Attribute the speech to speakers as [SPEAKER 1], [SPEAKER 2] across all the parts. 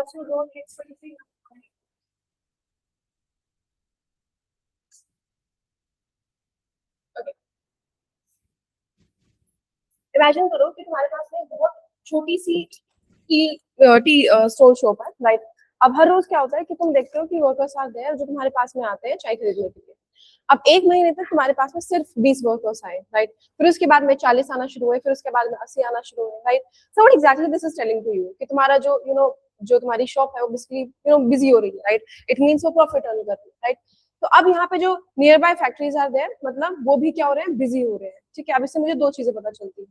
[SPEAKER 1] also wrote hits for the imagine करो कि तुम्हारे पास में बहुत छोटी सी टी स्टोर शॉप है, राइट। अब हर रोज क्या होता है कि तुम देखते हो कि वर्कर्स आते हैं जो तुम्हारे पास में आते हैं चाय खरीदने के लिए। अब एक महीने तक तुम्हारे पास में सिर्फ 20 वर्कर्स आए, राइट। फिर उसके बाद में 40 आना शुरू हुए, फिर उसके बाद में 80 आना शुरू हुए, right. So what exactly this is telling to you कि तुम्हारा जो जो तुम्हारी शॉप है वो बेसिकली बिजी हो रही है, राइट। इट मीन्स वो प्रॉफिट अर्न कर रही है, राइट। तो अब यहाँ पे जो near by factories are there, मतलब वो भी क्या हो रहे हैं, बिजी हो रहे हैं, ठीक है। अब इससे मुझे दो चीजें पता चलती है।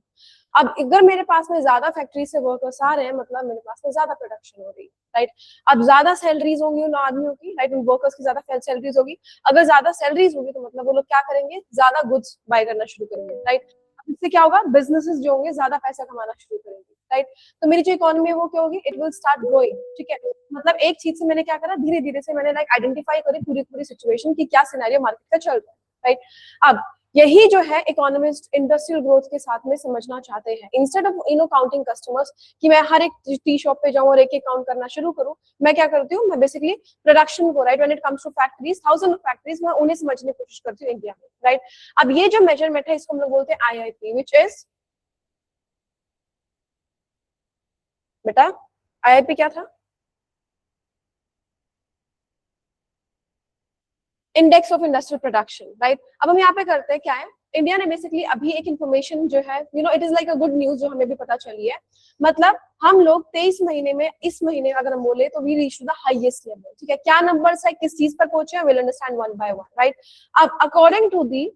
[SPEAKER 1] अब अगर मेरे पास में ज्यादा फैक्ट्री से वर्कर्स आ रहे हैं, मतलब मेरे पास में ज्यादा प्रोडक्शन हो रही है, राइट। अब ज्यादा सैलरीज होंगी उन आदमियों की, राइट, उन वर्कर्स की ज्यादा सैलरीज होगी। अगर ज्यादा सैलरीज होगी तो मतलब वो लोग क्या करेंगे, ज्यादा गुड्स बाय करना शुरू करेंगे, राइट। इससे क्या होगा, बिजनेसेस जो होंगे ज्यादा पैसा कमाना शुरू करेंगे, राइट। तो मेरी जो इकोनॉमी है वो क्या होगी, इट विल स्टार्ट ग्रोइंग, ठीक है। मतलब एक चीज से मैंने क्या करा, धीरे धीरे से मैंने लाइक आइडेंटिफाई करी पूरी पूरी सिचुएशन की क्या सिनेरियो मार्केट का चल रहा है, राइट। अब यही जो है इकोनॉमिस्ट इंडस्ट्रियल ग्रोथ के साथ में समझना चाहते हैं। इंस्टेड ऑफ काउंटिंग कस्टमर्स कि मैं हर एक टी शॉप पे जाऊं और एक एक काउंट करना शुरू करूं, मैं क्या करती हूँ, मैं बेसिकली प्रोडक्शन को, right, when it comes to factories, thousand of factories, मैं उन्हें समझने की कोशिश करती हूँ इंडिया में, राइट। अब ये जो मेजरमेंट है इसको हम लोग बोलते हैं आईआईपी, विच इज, बेटा आईआईपी क्या था, index of industrial production, right. अब हम यहाँ पे करते हैं क्या है, इंडिया ने बेसिकली अभी एक इन्फॉर्मेशन जो है it is like a good news जो हमें भी पता चली है। मतलब हम लोग 23 महीने में, इस महीने अगर हम बोले तो we reach to the highest level, ठीक है। क्या नंबर्स है, किस चीज पर पहुंचे, will understand one by one, right. अब according to the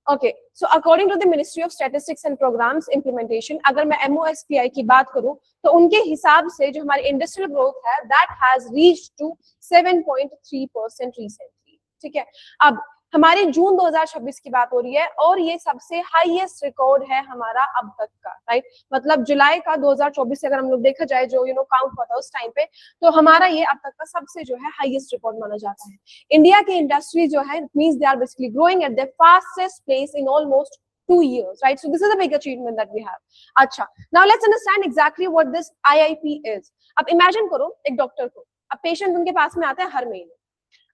[SPEAKER 1] okay, so according to the Ministry of Statistics and Programmes Implementation, अगर मैं एमओएसपीआई की बात करूं तो उनके हिसाब से जो हमारी इंडस्ट्रियल ग्रोथ है that has reached to 7.3% recently, ठीक है। अब हमारी जून 2026 की बात हो रही है और ये सबसे हाईएस्ट रिकॉर्ड है हमारा अब तक का, राइट। मतलब जुलाई का 2024 से अगर हम लोग देखा जाए जो काउंट हुआ था उस टाइम पे, तो हमारा ये अब तक का सबसे जो है हाईएस्ट रिकॉर्ड माना जाता है। इंडिया की इंडस्ट्री जो है means they are basically growing at the fastest pace in almost 2 years, right? So this is a big achievement that we have. अच्छा, now let's understand exactly what this IIP is. अब imagine करो एक doctor को, अब patient उनके पास में आते हैं हर महीने।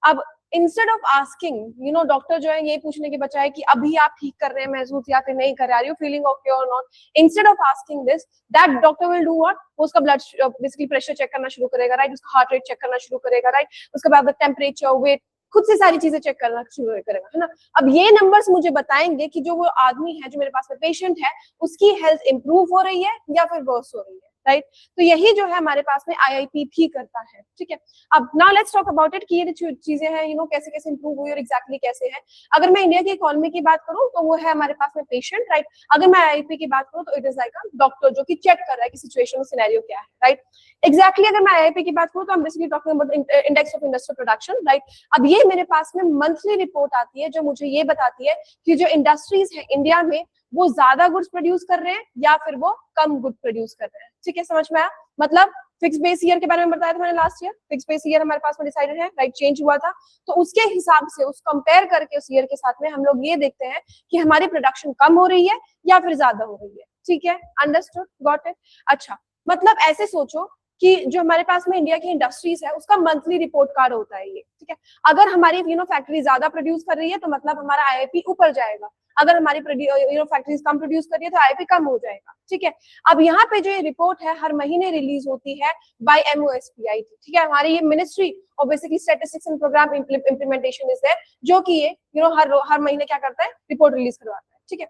[SPEAKER 1] अब इंस्टेड ऑफ आस्किंग डॉक्टर जो है ये पूछने के बजाय कि अभी आप ठीक कर रहे हैं महसूस या फिर नहीं कर रहे, आर यू फीलिंग ओके और not, instead of asking this, that doctor will do what, वो उसका ब्लड बेसिकली प्रेशर चेक करना शुरू करेगा, राइट, उसका हार्ट रेट चेक करना शुरू करेगा, राइट, उसके बाद टेम्परेचर, वेट, खुद से सारी चीजें चेक करना शुरू करेगा, है ना। अब ये नंबर्स मुझे बताएंगे कि जो वो आदमी है जो मेरे पास में पेशेंट है उसकी हेल्थ इंप्रूव हो रही है या फिर वर्स हो रही है, राइट। तो यही जो है हमारे पास में आईआईपी भी करता है, ठीक है। अब now let's talk about it कि ये जो चीजें हैं कैसे कैसे इंप्रूव हुई और एग्जैक्टली कैसे है। अगर मैं इंडिया की इकोनॉमी की बात करूं तो वो है हमारे पास में पेशेंट, राइट। अगर मैं आईआईपी की बात करूं तो it is like a doctor जो कि चेक कर रहा है कि सिचुएशन सिनेरियो क्या है, राइट। एग्जैक्टली अगर मैं आईआईपी की बात करूं तो हम basically talking about index of industrial production, right. अब ये मेरे पास में मंथली रिपोर्ट आती है जो मुझे ये बताती है कि जो इंडस्ट्रीज है इंडिया में वो ज्यादा गुड्स प्रोड्यूस कर रहे हैं या फिर वो कम गुड प्रोड्यूस कर रहे हैं, ठीक है। समझ में आया, मतलब फिक्स बेस ईयर के बारे में बताया था मैंने last year, fix base year हमारे पास में डिसाइडेड है, राइट, चेंज हुआ था। तो उसके हिसाब से उस कंपेयर करके उस ईयर के साथ में हम लोग ये देखते हैं कि हमारी प्रोडक्शन कम हो रही है या फिर ज्यादा हो रही है, ठीक है। Understood, got it. अच्छा, मतलब ऐसे सोचो कि जो हमारे पास में इंडिया की इंडस्ट्रीज है उसका मंथली रिपोर्ट कार्ड होता है ये, ठीक है। अगर हमारी फैक्ट्री ज्यादा प्रोड्यूस कर रही है तो मतलब हमारा आईआईपी ऊपर जाएगा, अगर हमारी फैक्ट्रीज कम प्रोड्यूस कर रही है तो आईआईपी कम हो जाएगा, ठीक है। अब यहाँ पे जो ये रिपोर्ट है हर महीने रिलीज होती है बाय एमओएसपीआई, ठीक है। हमारी ये मिनिस्ट्री और basically statistics and program implementation is there जो कि ये हर महीने क्या करता है, रिपोर्ट रिलीज करवाता है, ठीक है।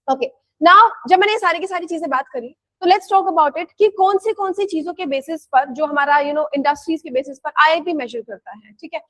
[SPEAKER 1] ओके, नाउ जब मैंने ये सारी की सारी चीजें बात करी तो लेट्स टॉक अबाउट इट कि कौन सी चीजों के बेसिस पर जो हमारा इंडस्ट्रीज के बेसिस पर आईआईपी मेजर करता है, ठीक है।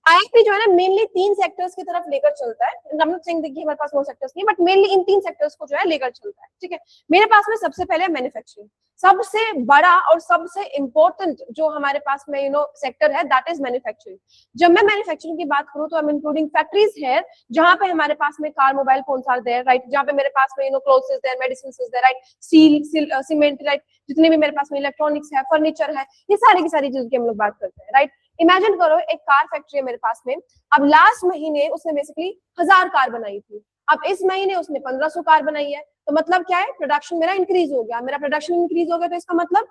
[SPEAKER 1] आईआईपी जो है ना मेनली 3 सेक्टर्स की तरफ लेकर चलता है, हम लोग सिंह देखिए हमारे पास वो सेक्टर्स नहीं, बट मेनली इन 3 सेक्टर्स को जो है लेकर चलता है, ठीक है। मेरे पास में सबसे पहले मैन्युफैक्चरिंग, सबसे बड़ा और सबसे इंपॉर्टेंट जो हमारे पास में सेक्टर है दैट इज मैन्युफैक्चरिंग। जब मैं मैन्युफैक्चरिंग की बात करूं तो आई एम इंक्लूडिंग फैक्ट्रीज है जहां पे हमारे पास में car, mobile phone are there, right, जहां पे मेरे पास में clothes is there, medicine is there, right, steel, cement, right, जितने भी मेरे पास में इलेक्ट्रॉनिक्स है, फर्नीचर है, ये सारी की सारी चीजों की हम लोग बात करते हैं, राइट। इमेजिन करो एक कार फैक्ट्री है मेरे पास में, अब लास्ट महीने उसने बेसिकली 1000 कार बनाई थी, अब इस महीने उसने 1500 कार बनाई है, तो मतलब क्या है, प्रोडक्शन मेरा इंक्रीज हो गया, मेरा प्रोडक्शन इंक्रीज हो गया तो इसका मतलब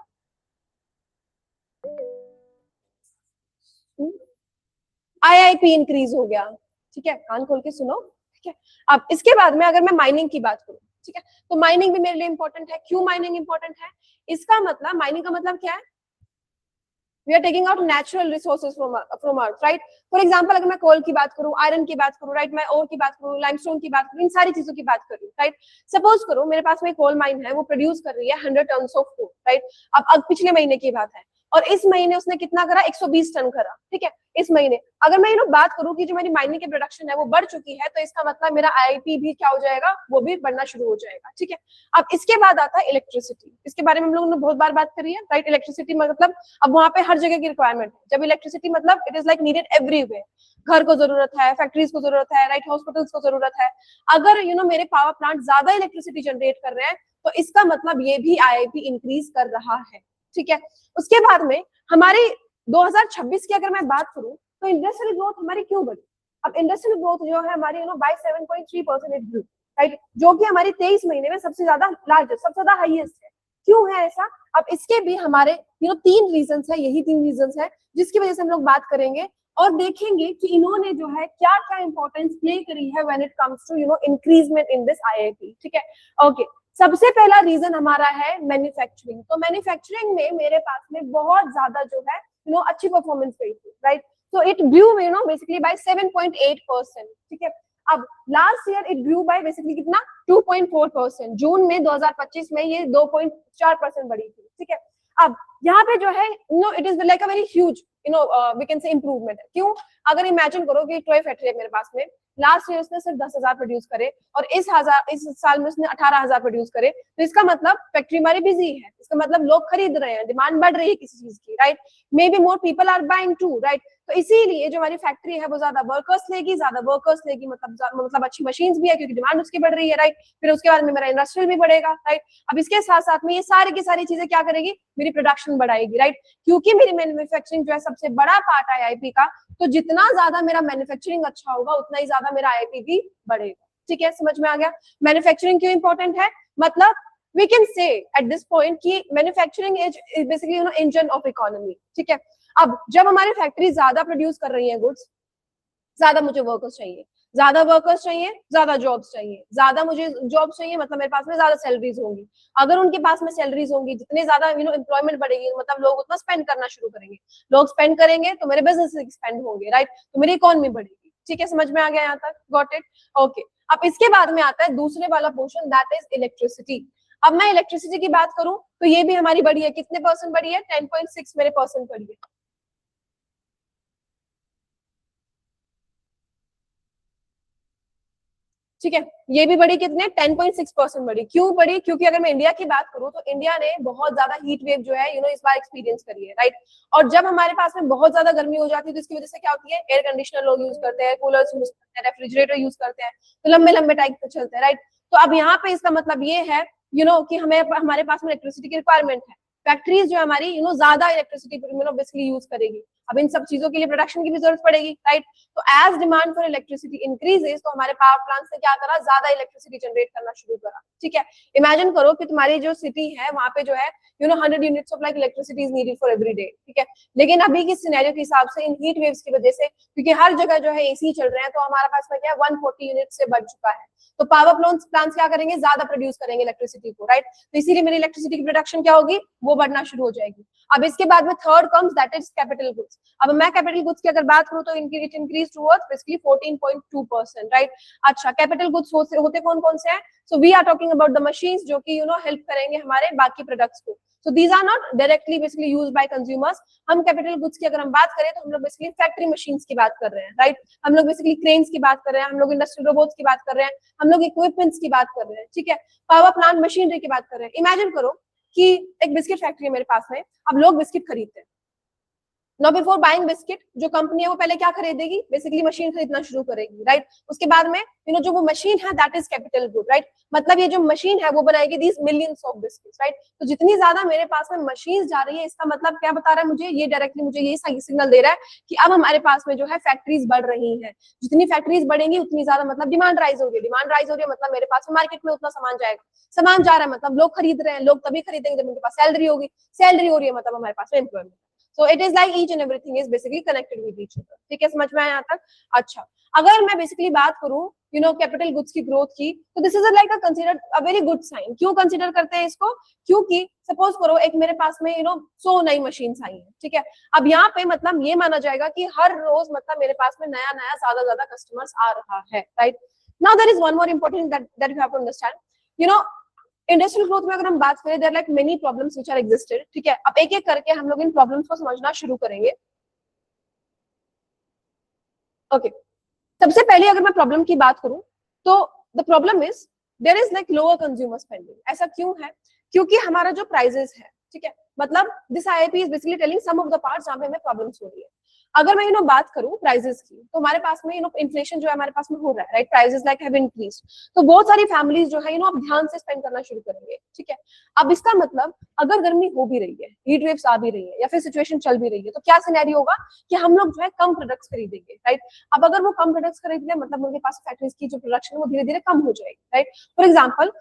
[SPEAKER 1] आईआईपी इंक्रीज हो गया, ठीक है, कान खोल के सुनो, ठीक है। अब इसके बाद में अगर मैं माइनिंग की बात करूं, ठीक है, तो माइनिंग भी मेरे लिए इंपॉर्टेंट है। क्यों माइनिंग इंपॉर्टेंट है? इसका मतलब, माइनिंग का मतलब क्या है? We are taking out natural resources from earth, right. For example अगर मैं कोल की बात करूं, आयरन की बात करूं, राइट, मैं ओर की बात करूं, लाइमस्टोन की बात करूं, इन सारी चीजों की बात करूं, राइट। सपोज करो मेरे पास में कोल माइन है, वो प्रोड्यूस कर रही है 100 टन ऑफ कोल, राइट। अब पिछले महीने की बात है, और इस महीने उसने कितना करा? 120 टन करा, ठीक है, इस महीने। अगर मैं बात करूं कि जो मेरी माइनिंग की प्रोडक्शन है वो बढ़ चुकी है, तो इसका मतलब मेरा आईआईपी भी क्या हो जाएगा? वो भी बढ़ना शुरू हो जाएगा, ठीक है। अब इसके बाद आता है इलेक्ट्रिसिटी। इसके बारे में हम लोगों ने बहुत बार बात करी है, राइट। इलेक्ट्रिसिटी मतलब अब वहां पे हर जगह की रिक्वायरमेंट है। जब इलेक्ट्रिसिटी मतलब it is like needed everywhere, घर को जरूरत है, फैक्ट्रीज को जरूरत है, राइट, हॉस्पिटल्स को जरूरत है। अगर मेरे पावर प्लांट ज्यादा इलेक्ट्रिसिटी जनरेट कर रहे हैं, तो इसका मतलब ये भी आईआईपी इंक्रीज कर रहा है, ठीक है। उसके बाद में हमारी 2026 की अगर मैं बात करूं, तो इंडस्ट्रियल ग्रोथ हमारी क्यों बढ़ी? अब इंडस्ट्रियल ग्रोथ जो है हमारी बाय 7.3% ग्रू, राइट, जो कि हमारी 23 महीने में सबसे ज्यादा लार्जेस्ट, सबसे ज्यादा हाईएस्ट है। क्यों है ऐसा? अब इसके भी हमारे 3 रीजन है, यही 3 रीजन है जिसकी वजह से हम लोग बात करेंगे और देखेंगे कि इन्होंने जो है क्या क्या इंपॉर्टेंस प्ले करी है when it comes to increasement in this IIP, ठीक है। ओके, सबसे पहला रीजन हमारा है मैन्युफैक्चरिंग। तो मैन्युफैक्चरिंग में मेरे पास में बहुत ज्यादा जो है अच्छी परफॉर्मेंस रही थी, right. So it grew basically bye 7.8%, ठीक है। अब last year it grew by basically कितना? 2.4%। जून में 2025 में ये 2.4% बढ़ी थी, ठीक है। अब यहाँ पे जो है it is like a very huge we can say improvement है। क्यों? अगर इमेजिन करो कि टॉय फैक्ट्री है मेरे पास में, लास्ट ईयर उसने सिर्फ 10,000 प्रोड्यूस करे और इस साल में उसने 18,000 प्रोड्यूस करे, तो इसका मतलब फैक्ट्री हमारी बिजी है, इसका मतलब लोग खरीद रहे हैं, डिमांड बढ़ रही है किसी चीज की, right. Maybe more people are buying to, right. तो इसीलिए जो हमारी फैक्ट्री है वो ज्यादा वर्कर्स लेगी, मतलब अच्छी मशीन्स भी है क्योंकि डिमांड उसकी बढ़ रही है, राइट। फिर उसके बाद में मेरा इंडस्ट्रियल भी बढ़ेगा, राइट। अब इसके साथ साथ में ये सारी की सारी चीजें क्या करेगी? मेरी प्रोडक्शन बढ़ाएगी, राइट। क्योंकि मेरी मैन्युफैक्चरिंग जो है सबसे बड़ा पार्ट है आईआईपी का, तो जितना ज्यादा मेरा मैन्युफैक्चरिंग अच्छा होगा उतना ही ज्यादा मेरा आईआईपी भी बढ़ेगा, ठीक है। समझ में आ गया मैन्युफैक्चरिंग क्यों इंपॉर्टेंट है? मतलब we can say at this point कि manufacturing is basically engine of economy, ठीक है। अब जब हमारी फैक्ट्री ज्यादा प्रोड्यूस कर रही है गुड्स, ज्यादा मुझे वर्कर्स चाहिए, ज्यादा वर्कर्स चाहिए, ज्यादा जॉब्स चाहिए, ज्यादा मुझे जॉब्स चाहिए, मतलब मेरे पास में ज्यादा सैलरीज होंगी। अगर उनके पास में सैलरीज होंगी, जितने ज्यादा एम्प्लॉयमेंट बढ़ेगी, मतलब लोग उतना स्पेंड करना शुरू करेंगे, लोग स्पेंड करेंगे तो मेरे बिजनेस एक्सपेंड होंगे, राइट, तो मेरी इकोनॉमी बढ़ेगी, ठीक है। समझ में आ गया यहाँ तक? Got it? ओके। अब इसके बाद में आता है दूसरे वाला पोर्शन, दैट इज इलेक्ट्रिसिटी। अब मैं इलेक्ट्रिसिटी की बात करूं तो ये भी हमारी बढ़ी है, कितने परसेंट बढ़ी है? 10.6 मेरे परसेंट बढ़ी है, ठीक है। ये भी बढ़ी कितने? 10.6% बढ़ी। क्यों बढ़ी? क्योंकि अगर मैं इंडिया की बात करूं तो इंडिया ने बहुत ज्यादा हीट वेव जो है इस बार एक्सपीरियंस करी है, राइट। और जब हमारे पास में बहुत ज्यादा गर्मी हो जाती है तो इसकी वजह से क्या होती है? एयर कंडीशनर लोग यूज करते हैं, कूलर्स यूज करते हैं, रेफ्रिजरेटर यूज करते हैं, तो लंबे लंबे टाइम तक चलते हैं, राइट। तो अब यहाँ पे इसका मतलब ये है कि हमें हमारे पास में इलेक्ट्रिसिटी की रिक्वायरमेंट है। फैक्ट्रीज जो हमारी ज्यादा इलेक्ट्रिसिटी बेसिकली यूज करेगी। अब इन सब चीजों के लिए प्रोडक्शन की भी जरूरत पड़ेगी, राइट। तो as demand for electricity increases, तो हमारे पावर प्लांट ने क्या करा? ज्यादा इलेक्ट्रिसिटी जनरेट करना शुरू करा, ठीक है। इमेजिन करो कि तुम्हारी जो सिटी है वहां पे जो है 100 units of like electricity is needed for every day, ठीक है। लेकिन अभी की सिनेरियो के हिसाब से इन हीट वेव्स की वजह से, क्योंकि हर जगह जो है एसी चल रहे हैं, तो हमारे पास में क्या है? 140 यूनिट से बढ़ चुका है। तो पावर प्लांट्स क्या करेंगे? ज्यादा प्रोड्यूस करेंगे इलेक्ट्रिसिटी को, राइट। तो इसीलिए मेरी इलेक्ट्रिसिटी की प्रोडक्शन क्या होगी? वो बढ़ना शुरू हो जाएगी। अब इसके बाद में third comes, that is capital goods. अब मैं कैपिटल गुड्स की अगर बात करूं तो it increase towards basically 14.2%, right. अच्छा, कैपिटल गुड्स होते कौन कौन से हैं? So we are talking about the machines जो कि हेल्प करेंगे हमारे बाकी प्रोडक्ट्स को। So these are not directly basically used by consumers. हम कैपिटल गुड्स की अगर हम बात करें तो हम लोग बेसिकली फैक्ट्री मशीन्स की बात कर रहे हैं, राइट। हम लोग बेसिकली क्रेन्स की बात कर रहे हैं, हम लोग इंडस्ट्रियल रोबोट्स की बात कर रहे हैं, हम लोग इक्विपमेंट्स की बात कर रहे हैं, ठीक है। पावर प्लांट मशीनरी की बात कर रहे हैं। इमेजिन करो कि एक बिस्किट फैक्ट्री है मेरे पास में, अब लोग बिस्किट खरीदते हैं। नो बिफोर बाइंग बिस्किट, जो कंपनी है वो पहले क्या खरीदेगी? बेसिकली मशीन खरीदना शुरू करेगी, राइट। उसके बाद में जो वो मशीन है that is capital good, right. मतलब ये जो मशीन है वो बनाएगी these millions of biscuits, right. तो जितनी ज्यादा मेरे पास में मशीन जा रही है, इसका मतलब क्या बता रहा है मुझे? ये डायरेक्टली मुझे ये सिग्नल दे रहा है कि अब हमारे पास में जो है फैक्ट्रीज बढ़ रही है। जितनी फैक्ट्रीज बढ़ेंगी उतनी ज्यादा मतलब डिमांड राइज होगी, डिमांड राइज हो रही है मतलब मेरे पास मार्केट में उतना सामान जाएगा, सामान जा रहा है मतलब लोग खरीद रहे हैं, लोग तभी खरीदेंगे जब उनके पास सैलरी होगी, सैलरी हो रही है मतलब हमारे पास employment. So it is like each and everything is basically connected with each other. ठीक है, समझ में आया यहाँ तक? अच्छा, अगर मैं बेसिकली बात करूं कैपिटल गुड्स की ग्रोथ की, तो this is like a considered a very good sign. क्यों कंसीडर करते हैं इसको? क्योंकि सपोज करो एक मेरे पास में 100 नई मशीन आई है, ठीक है। अब यहाँ पे मतलब ये माना जाएगा कि हर रोज मतलब मेरे पास में नया नया ज्यादा ज्यादा कस्टमर्स आ रहा है, right. Now there is one more important that you have to understand. You know industrial growth में अगर हम बात करें, there like many problems which are existed, ठीक है। अब एक एक करके हम लोग इन प्रॉब्लम्स को समझना शुरू करेंगे। ओके, सबसे पहले अगर मैं प्रॉब्लम की बात करूं, तो the problem is there is like lower consumer spending. ऐसा क्यों है? क्योंकि हमारा जो प्राइजेस है, ठीक है, मतलब this IIP is basically telling some of the parts जहां पे हमें प्रॉब्लम्स हो रही है। अगर मैं बात करूं प्राइजेस की, तो हमारे पास में इन्फ्लेशन जो है हमारे पास में हो रहा है, right. Prices like have increased, तो बहुत सारी फैमिलीज जो है अब ध्यान से स्पेंड करना शुरू करेंगे, ठीक है। अब इसका मतलब अगर गर्मी हो भी रही है, हीट वेव्स आ भी रही है, या फिर सिचुएशन चल भी रही है, तो क्या सिनेरियो होगा कि हम लोग जो है कम प्रोडक्ट्स खरीदेंगे, राइट। अब अगर वो कम प्रोडक्ट्स खरीद ले, मतलब उनके पास फैक्ट्रीज की जो प्रोडक्शन है वो धीरे धीरे कम हो जाएगी, राइट। फॉर एग्जाम्पल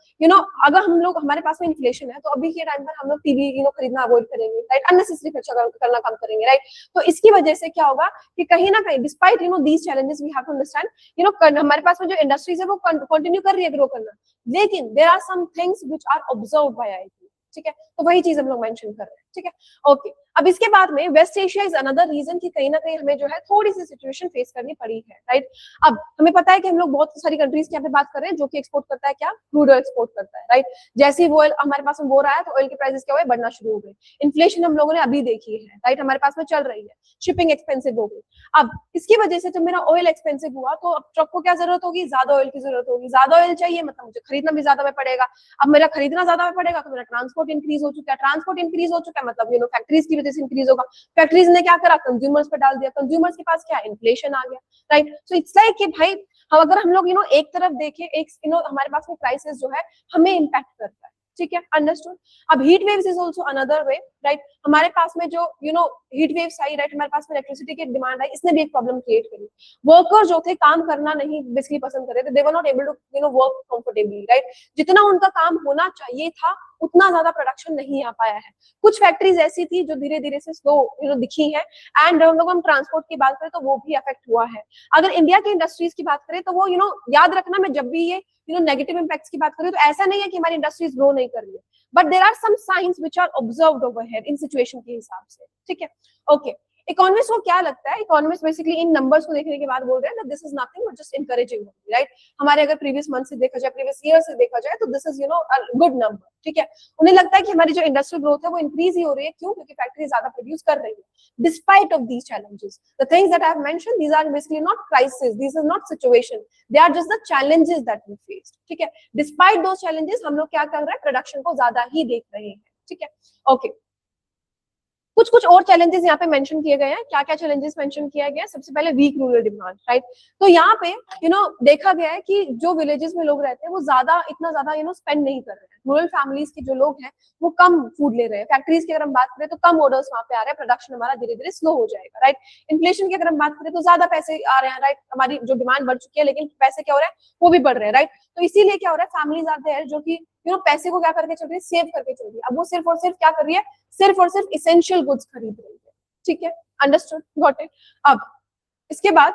[SPEAKER 1] अगर हम लोग, हमारे पास में इन्फ्लेशन है, तो अभी के टाइम पर हम लोग टीवी खरीदना अवॉइड करेंगे, राइट। अननेसेसरी खर्चा करना कम करेंगे, राइट। तो इसकी वजह से क्या होगा कि कहीं ना कहीं despite these challenges we have to understand हमारे पास में जो इंडस्ट्रीज है वो कंटिन्यू कर रही है ग्रो करना, लेकिन there are some things which are observed by IT, ठीक है। तो वही चीज हम लोग मेंशन कर रहे हैं, ठीक है। ओके, अब इसके बाद में West Asia is another region कि कहीं ना कहीं हमें जो है थोड़ी सी सिचुएशन फेस करनी पड़ी है, राइट। अब हमें पता है कि हम लोग बहुत सारी कंट्रीज की यहाँ पे बात कर रहे हैं जो कि एक्सपोर्ट करता है, क्या? क्रूड ऑयल एक्सपोर्ट करता है, राइट। जैसे ही वो ऑयल हमारे पास में वो रहा है, तो ऑयल के प्राइसेस क्या हुए? बढ़ना शुरू हो गए। इन्फ्लेशन हम लोगों ने अभी देखी है, राइट, हमारे पास में चल रही है। शिपिंग एक्सपेंसिव हो गई। अब इसकी वजह से जब मेरा ऑयल एक्सपेंसिव हुआ, तो अब ट्रक को क्या जरूरत होगी? ज्यादा ऑयल की जरूरत होगी। ज्यादा ऑयल चाहिए मतलब मुझे खरीदना भी ज्यादा में पड़ेगा। अब मेरा खरीदना ज्यादा में पड़ेगा, तो मेरा ट्रांसपोर्ट इंक्रीज हो चुका है। ट्रांसपोर्ट इंक्रीज हो चुका है मतलब फैक्ट्रीज की वजह से इंक्रीज होगा। फैक्ट्रीज ने क्या करा? कंज्यूमर्स पे डाल दिया। कंज्यूमर्स के पास क्या? इन्फ्लेशन आ गया, राइट। सो इट्स लाइक कि भाई अगर हम लोग एक तरफ देखें, एक हमारे पास में प्राइसेस जो है हमें इम्पैक्ट करता है, ठीक है, अंडरस्टूड। अब heat waves is also another way, right. हमारे पास में जो हीट वेव्स आई, राइट, हमारे पास में इलेक्ट्रिसिटी की डिमांड आई, इसने भी एक प्रॉब्लम क्रिएट करी। वर्कर जो थे काम करना नहीं बेसिकली पसंद कर रहे थे, they were not able to work comfortably, right. जितना उनका काम होना चाहिए था उतना ज्यादा प्रोडक्शन नहीं आ पाया है। कुछ फैक्ट्रीज ऐसी थी जो धीरे धीरे से स्लो दिखी है। एंड हम ट्रांसपोर्ट की बात करें तो वो भी अफेक्ट हुआ है। अगर इंडिया की इंडस्ट्रीज की बात करें तो वो याद रखना, मैं जब भी ये नेगेटिव इंपैक्ट्स की बात करें तो ऐसा नहीं है कि हमारी इंडस्ट्रीज ग्रो नहीं कर रही है, but there are some science which are observed over here in situation के हिसाब से, ठीक है। ओके, इकोनॉमिस्ट को क्या लगता है? इकोनॉमिस्ट बेसिकली इन नंबर्स को देखने के बाद बोल रहे हैं that this is nothing but just encouraging, right. हमारे अगर प्रीवियस मंथ से देखा जाए, प्रीवियस ईयर से देखा जाए, तो this is a good number, ठीक है। उन्हें लगता है कि हमारी जो इंडस्ट्रियल ग्रोथ है वो इंक्रीज ही हो रही है। क्यों? क्योंकि फैक्ट्री ज्यादा प्रोड्यूस कर रही है despite of these challenges. The things that I have mentioned, these are basically not crisis, this is not situation, they are just the challenges that we faced, ठीक है। डिस्पाइट दोस चैलेंजेस हम लोग क्या कर रहे हैं? प्रोडक्शन को ज्यादा ही देख रहे हैं, ठीक है। ओके, कुछ कुछ और चैलेंजेस यहाँ पे मेंशन किए गए हैं। क्या क्या चैलेंजेस मेंशन किया गया है? सबसे पहले वीक रूरल डिमांड, राइट। तो यहाँ पे देखा गया है कि जो विलेजेस में लोग रहते हैं वो इतना ज्यादा स्पेंड नहीं कर रहे हैं। रूरल फैमिलीज के जो लोग हैं वो कम फूड ले रहे हैं। फैक्ट्रीज की अगर हम बात करें तो कम ऑर्डर्स वहाँ पे आ रहे हैं, प्रोडक्शन हमारा धीरे धीरे स्लो हो जाएगा, राइट। इन्फ्लेशन की अगर हम बात करें तो ज्यादा पैसे आ रहे हैं, राइट। हमारी जो डिमांड बढ़ चुकी है लेकिन पैसे क्या हो रहे हैं? वो भी बढ़ रहे हैं, राइट। तो इसीलिए क्या हो रहा है? फैमिलीज आते हैं जो कि पैसे को क्या करके चल रही है? सेव करके चल रही है। अब वो सिर्फ और सिर्फ क्या कर रही है? सिर्फ और सिर्फ इसेंशियल गुड्स खरीद रही है, ठीक है, अंडरस्टूड, गॉट इट। अब इसके बाद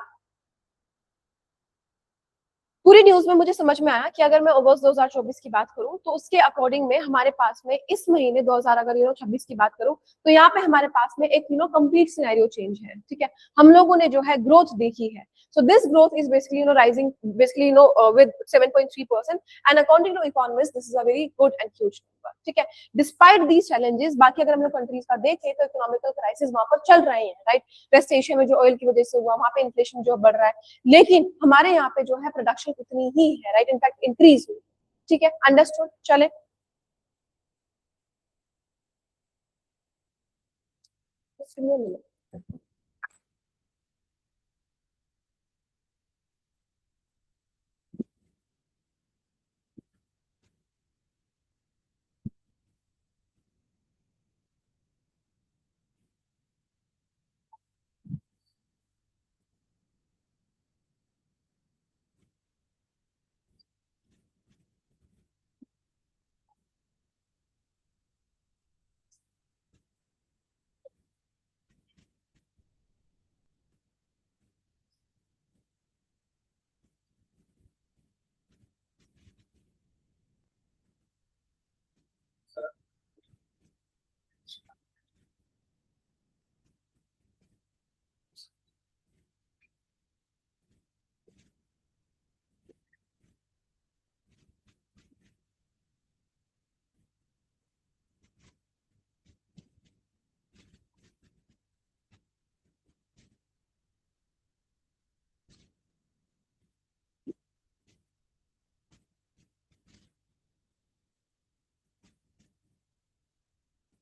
[SPEAKER 1] पूरी न्यूज में मुझे समझ में आया कि अगर मैं अगस्त 2024 की बात करूं तो उसके अकॉर्डिंग में हमारे पास में इस महीने 2000 अगर 26 की बात करूं तो यहाँ पे हमारे पास में एक कंप्लीट सिनेरियो चेंज है, ठीक है। हम लोगों ने जो है ग्रोथ देखी है। So this growth is basically rising basically with 7.3%, and according to economists this is a very good and huge number, ठीक है। Despite these challenges, बाकी अगर हम लोग कंट्रीज का देखें तो इकोनॉमिकल क्राइसिस वहां पर चल रहे हैं, राइट। वेस्ट एशिया में जो ऑयल की वजह से हुआ वहां पे इन्फ्लेशन जो बढ़ रहा है, लेकिन हमारे यहाँ पे जो है प्रोडक्शन उतनी ही है, राइट, इनफैक्ट इंक्रीज हुई, ठीक है, अंडरस्टूड। चले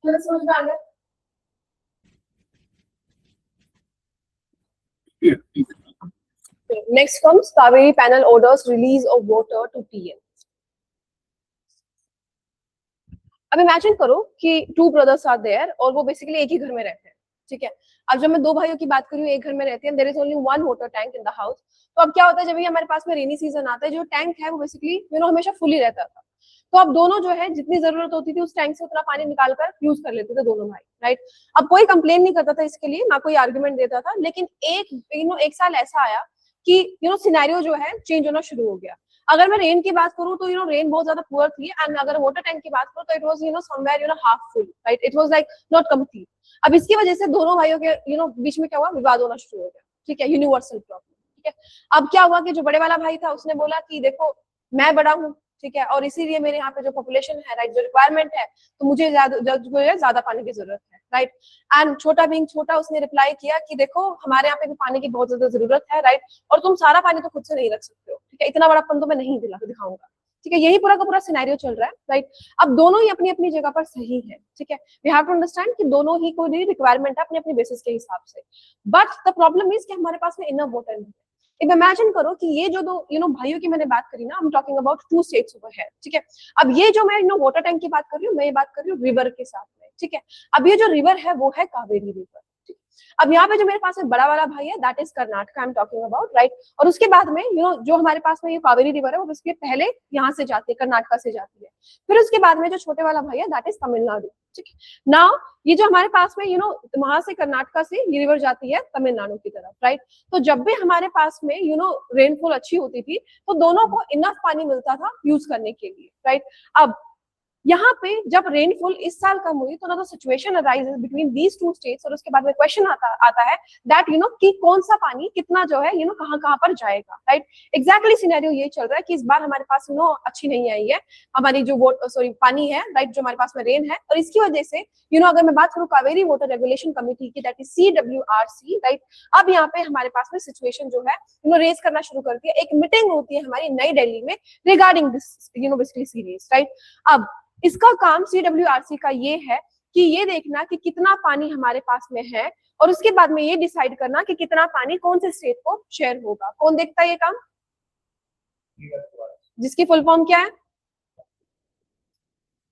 [SPEAKER 1] समझ में आ गया? Next comes Kaveri panel orders release of water to TN. अब इमेजिन करो कि टू ब्रदर्स आर देयर और वो बेसिकली एक ही घर में रहते हैं, ठीक है। अब जब मैं दो भाइयों की बात करूँ, एक घर में रहते हैं, there is only one water tank in the house. तो अब क्या होता है, जब भी हमारे पास में रेनी सीजन आता है, जो टैंक है वो बेसिकली हमेशा फुली रहता था। तो अब दोनों जो है जितनी जरूरत होती थी उस टैंक से उतना पानी निकाल कर यूज कर लेते थे दोनों भाई, राइट। अब कोई कंप्लेन नहीं करता था इसके लिए, ना कोई आर्ग्यूमेंट देता था। लेकिन एक साल ऐसा आया कि सिनेरियो जो है चेंज होना शुरू हो गया। अगर मैं रेन की बात करूं तो रेन बहुत ज्यादा पुअर थी, एंड अगर वाटर टैंक की बात करूं तो it was somewhere half full, right. It was like not complete. अब इसकी वजह से दोनों भाइयों के बीच में क्या हुआ, विवाद होना शुरू हो गया, ठीक है, यूनिवर्सल प्रॉब्लम, ठीक है। अब क्या हुआ कि जो बड़े वाला भाई था उसने बोला कि देखो मैं बड़ा हूँ, ठीक है, और इसीलिए मेरे यहाँ पे जो पॉपुलेशन है, राइट, जो रिक्वायरमेंट है, तो मुझे ज्यादा पानी की जरूरत है, राइट। एंड छोटा बीइंग छोटा, उसने रिप्लाई किया कि देखो हमारे यहाँ पे भी पानी की बहुत ज्यादा जरूरत है, राइट, और तुम सारा पानी तो खुद से नहीं रख सकते हो, ठीक है, इतना बड़ापन तो मैं नहीं दिखाऊंगा, ठीक है। यही पूरा का पूरा सिनेरियो चल रहा है, राइट। अब दोनों ही अपनी अपनी जगह पर सही है, ठीक है। वी हैव टू अंडरस्टैंड कि दोनों ही को रिक्वायरमेंट है अपने अपने बेसिस के हिसाब से। बट द प्रॉब्लम इज कि हमारे पास में इनफ वाटर नहीं है। अब इमेजिन करो कि ये जो दो भाइयों की मैंने बात करी ना, I am talking about two states over here, ठीक है। अब ये जो मैं वाटर टैंक की बात कर रही हूँ, मैं ये बात कर रही हूँ रिवर के साथ में, ठीक है। अब ये जो रिवर है वो है कावेरी रिवर। अब यहाँ पे जो मेरे पास में बड़ा वाला भाई है, that is Karnataka, I am talking about, right. और उसके बाद में जो हमारे पास में ये कावेरी रिवर है वो बेसिकली पहले यहाँ से जाती है, कर्नाटका से जाती है। फिर उसके बाद में जो छोटे वाला भाई है दैट इज तमिलनाडु, ठीक है। नाउ ये जो हमारे पास में वहां से कर्नाटका से ये रिवर जाती है तमिलनाडु की तरफ, राइट। तो जब भी हमारे पास में रेनफॉल अच्छी होती थी तो दोनों को इनफ पानी मिलता था यूज करने के लिए, राइट। अब यहाँ पे जब रेनफॉल इस साल कम हुई तो ना तो situation arises between these two states, और उसके बाद में क्वेश्चन आता है दैट कि कौन सा पानी कितना जो है कहाँ पर जाएगा, राइट। एग्जैक्टली सिनेरियो ये चल रहा है कि इस बार हमारे पास अच्छी नहीं आई है हमारी जो पानी है, राइट, जो हमारे पास में रेन है। और इसकी वजह से अगर मैं बात करूँ कावेरी वाटर रेगुलेशन कमिटी की, दैट इज CWRC, राइट। अब यहाँ पे हमारे पास में सिचुएशन जो है रेज करना शुरू करती है। एक मीटिंग होती है हमारी नई दिल्ली में regarding this basically series, right. अब इसका काम CWRC का ये है कि ये देखना कि कितना पानी हमारे पास में है, और उसके बाद में ये डिसाइड करना कि कितना पानी कौन से स्टेट को शेयर होगा। कौन देखता है ये काम? जिसकी फुल फॉर्म क्या है?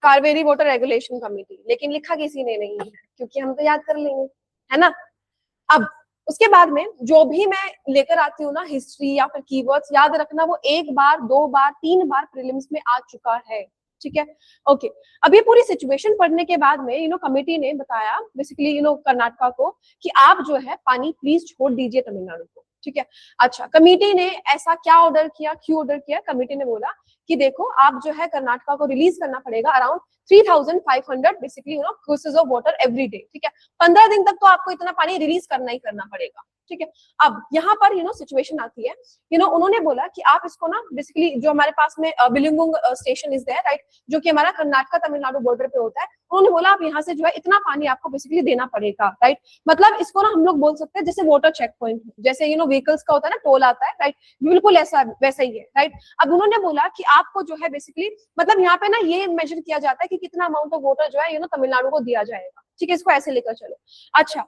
[SPEAKER 1] Kaveri water regulation committee. लेकिन लिखा किसी ने नहीं है, क्योंकि हम तो याद कर लेंगे, है ना। अब उसके बाद में जो भी मैं लेकर आती हूँ ना हिस्ट्री या फिर कीवर्ड्स, याद रखना वो एक बार, दो बार, तीन बार प्रीलिम्स में आ चुका है, ठीक है, ओके। अब ये पूरी सिचुएशन पढ़ने के बाद में कमेटी ने बताया बेसिकली कर्नाटका को कि आप जो है पानी प्लीज छोड़ दीजिए तमिलनाडु को, ठीक है। अच्छा, कमेटी ने ऐसा क्या ऑर्डर किया, क्यों ऑर्डर किया? कमेटी ने बोला कि देखो आप जो है कर्नाटका को रिलीज करना पड़ेगा around 3500 basically cusecs of water every day, ठीक है। 15 दिन तक तो आपको इतना पानी रिलीज करना ही करना पड़ेगा, ठीक है। अब यहाँ पर सिचुएशन आती है, उन्होंने बोला कि आप इसको ना बेसिकली जो हमारे पास में बिलिंगुंग स्टेशन इज देयर, राइट, जो कि हमारा कर्नाटका तमिलनाडु बॉर्डर पे होता है। उन्होंने बोला आप यहाँ से जो है इतना पानी आपको बेसिकली देना पड़ेगा, राइट। मतलब इसको ना हम लोग बोल सकते हैं जैसे वाटर चेक पॉइंट, जैसे व्हीकल्स का होता है ना, टोल आता है, राइट, बिल्कुल ऐसा वैसा ही है, राइट। अब उन्होंने बोला कि आपको जो है बेसिकली मतलब यहाँ पे ना ये मेजर किया जाता है कि कितना अमाउंट ऑफ वाटर जो है तमिलनाडु को दिया जाएगा, ठीक है। इसको ऐसे लेकर चलो। अच्छा,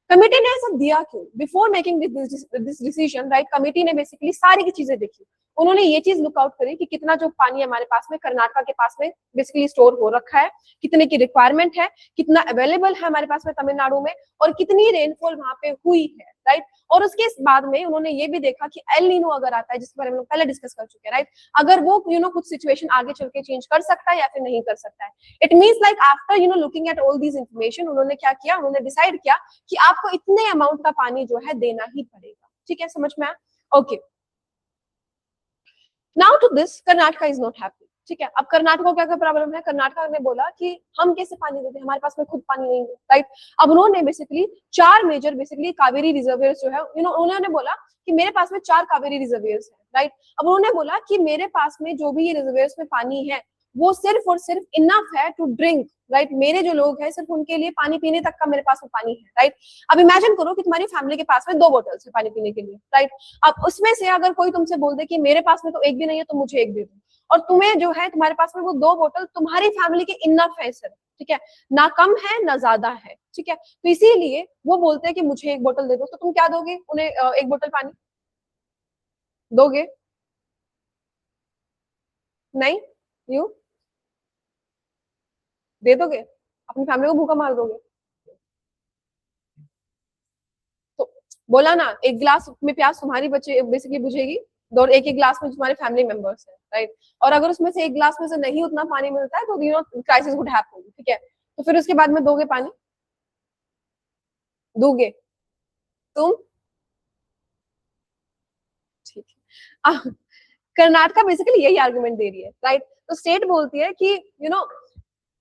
[SPEAKER 1] कमेटी ने ऐसा दिया क्यों? Before making this decision, right, committee ने बेसिकली सारी की चीजें देखी। उन्होंने ये चीज लुक आउट करी कि कितना जो पानी हमारे पास में कर्नाटका के पास में बेसिकली स्टोर हो रखा है, कितने की रिक्वायरमेंट है, कितना अवेलेबल है हमारे पास में तमिलनाडु में, और कितनी रेनफॉल वहां पे हुई है, राइट। और उसके बाद में उन्होंने ये भी देखा कि एल नीनो अगर आता है, जिसके बारे में हम पहले डिस्कस कर चुके हैं, राइट, अगर वो कुछ सिचुएशन आगे चल के चेंज कर सकता है या फिर नहीं कर सकता है। It means like after looking at all these information, उन्होंने क्या किया, उन्होंने डिसाइड किया कि आपको इतने अमाउंट का पानी जो है देना ही पड़ेगा, ठीक है, समझ में आया? Okay, now to this Karnataka is not happy, ठीक है। अब कर्नाटका को क्या प्रॉब्लम है? कर्नाटका ने बोला कि हम कैसे पानी देते, हमारे पास में खुद पानी नहीं है, राइट। अब उन्होंने बेसिकली 4 मेजर बेसिकली कावेरी रिजर्वियर्स जो है उन्होंने बोला कि मेरे पास में 4 कावेरी रिजर्वियर्स है, राइट। अब उन्होंने बोला कि मेरे पास में जो भी ये रिजर्वियर्स में पानी है वो सिर्फ और सिर्फ इनफ है टू ड्रिंक, राइट। मेरे जो लोग हैं सिर्फ उनके लिए पानी पीने तक का मेरे पास में पानी है, राइट। अब इमेजिन करो कि तुम्हारी फैमिली के पास में 2 बोतल्स है पानी पीने के लिए, राइट। अब उसमें से अगर कोई तुमसे बोल दे कि मेरे पास में तो एक भी नहीं है तो मुझे एक दे दो, और तुम्हें जो है तुम्हारे पास में वो 2 बोतल तुम्हारी फैमिली के इनफ है सर, ठीक है, ना कम है ना ज्यादा है, ठीक है। तो इसीलिए वो बोलते हैं कि मुझे 1 बोतल दे दो, तो तुम क्या दोगे उन्हें? 1 बोतल पानी दोगे? नहीं? यू दे दोगे? अपनी फैमिली को भूखा मार दोगे? तो बोला ना, 1 गिलास में प्यास तुम्हारी बचे बेसिकली बुझेगी, और 1 गिलास में तुम्हारे फैमिली मेंबर्स हैं, राइट। और अगर उसमें से 1 गिलास में से नहीं उतना पानी मिलता है तो क्राइसिस वुड हैपन, ठीक है। तो फिर उसके बाद में दोगे पानी? दोगे तुम? ठीक है। कर्नाटका बेसिकली यही आर्गुमेंट दे रही है, राइट। तो स्टेट बोलती है कि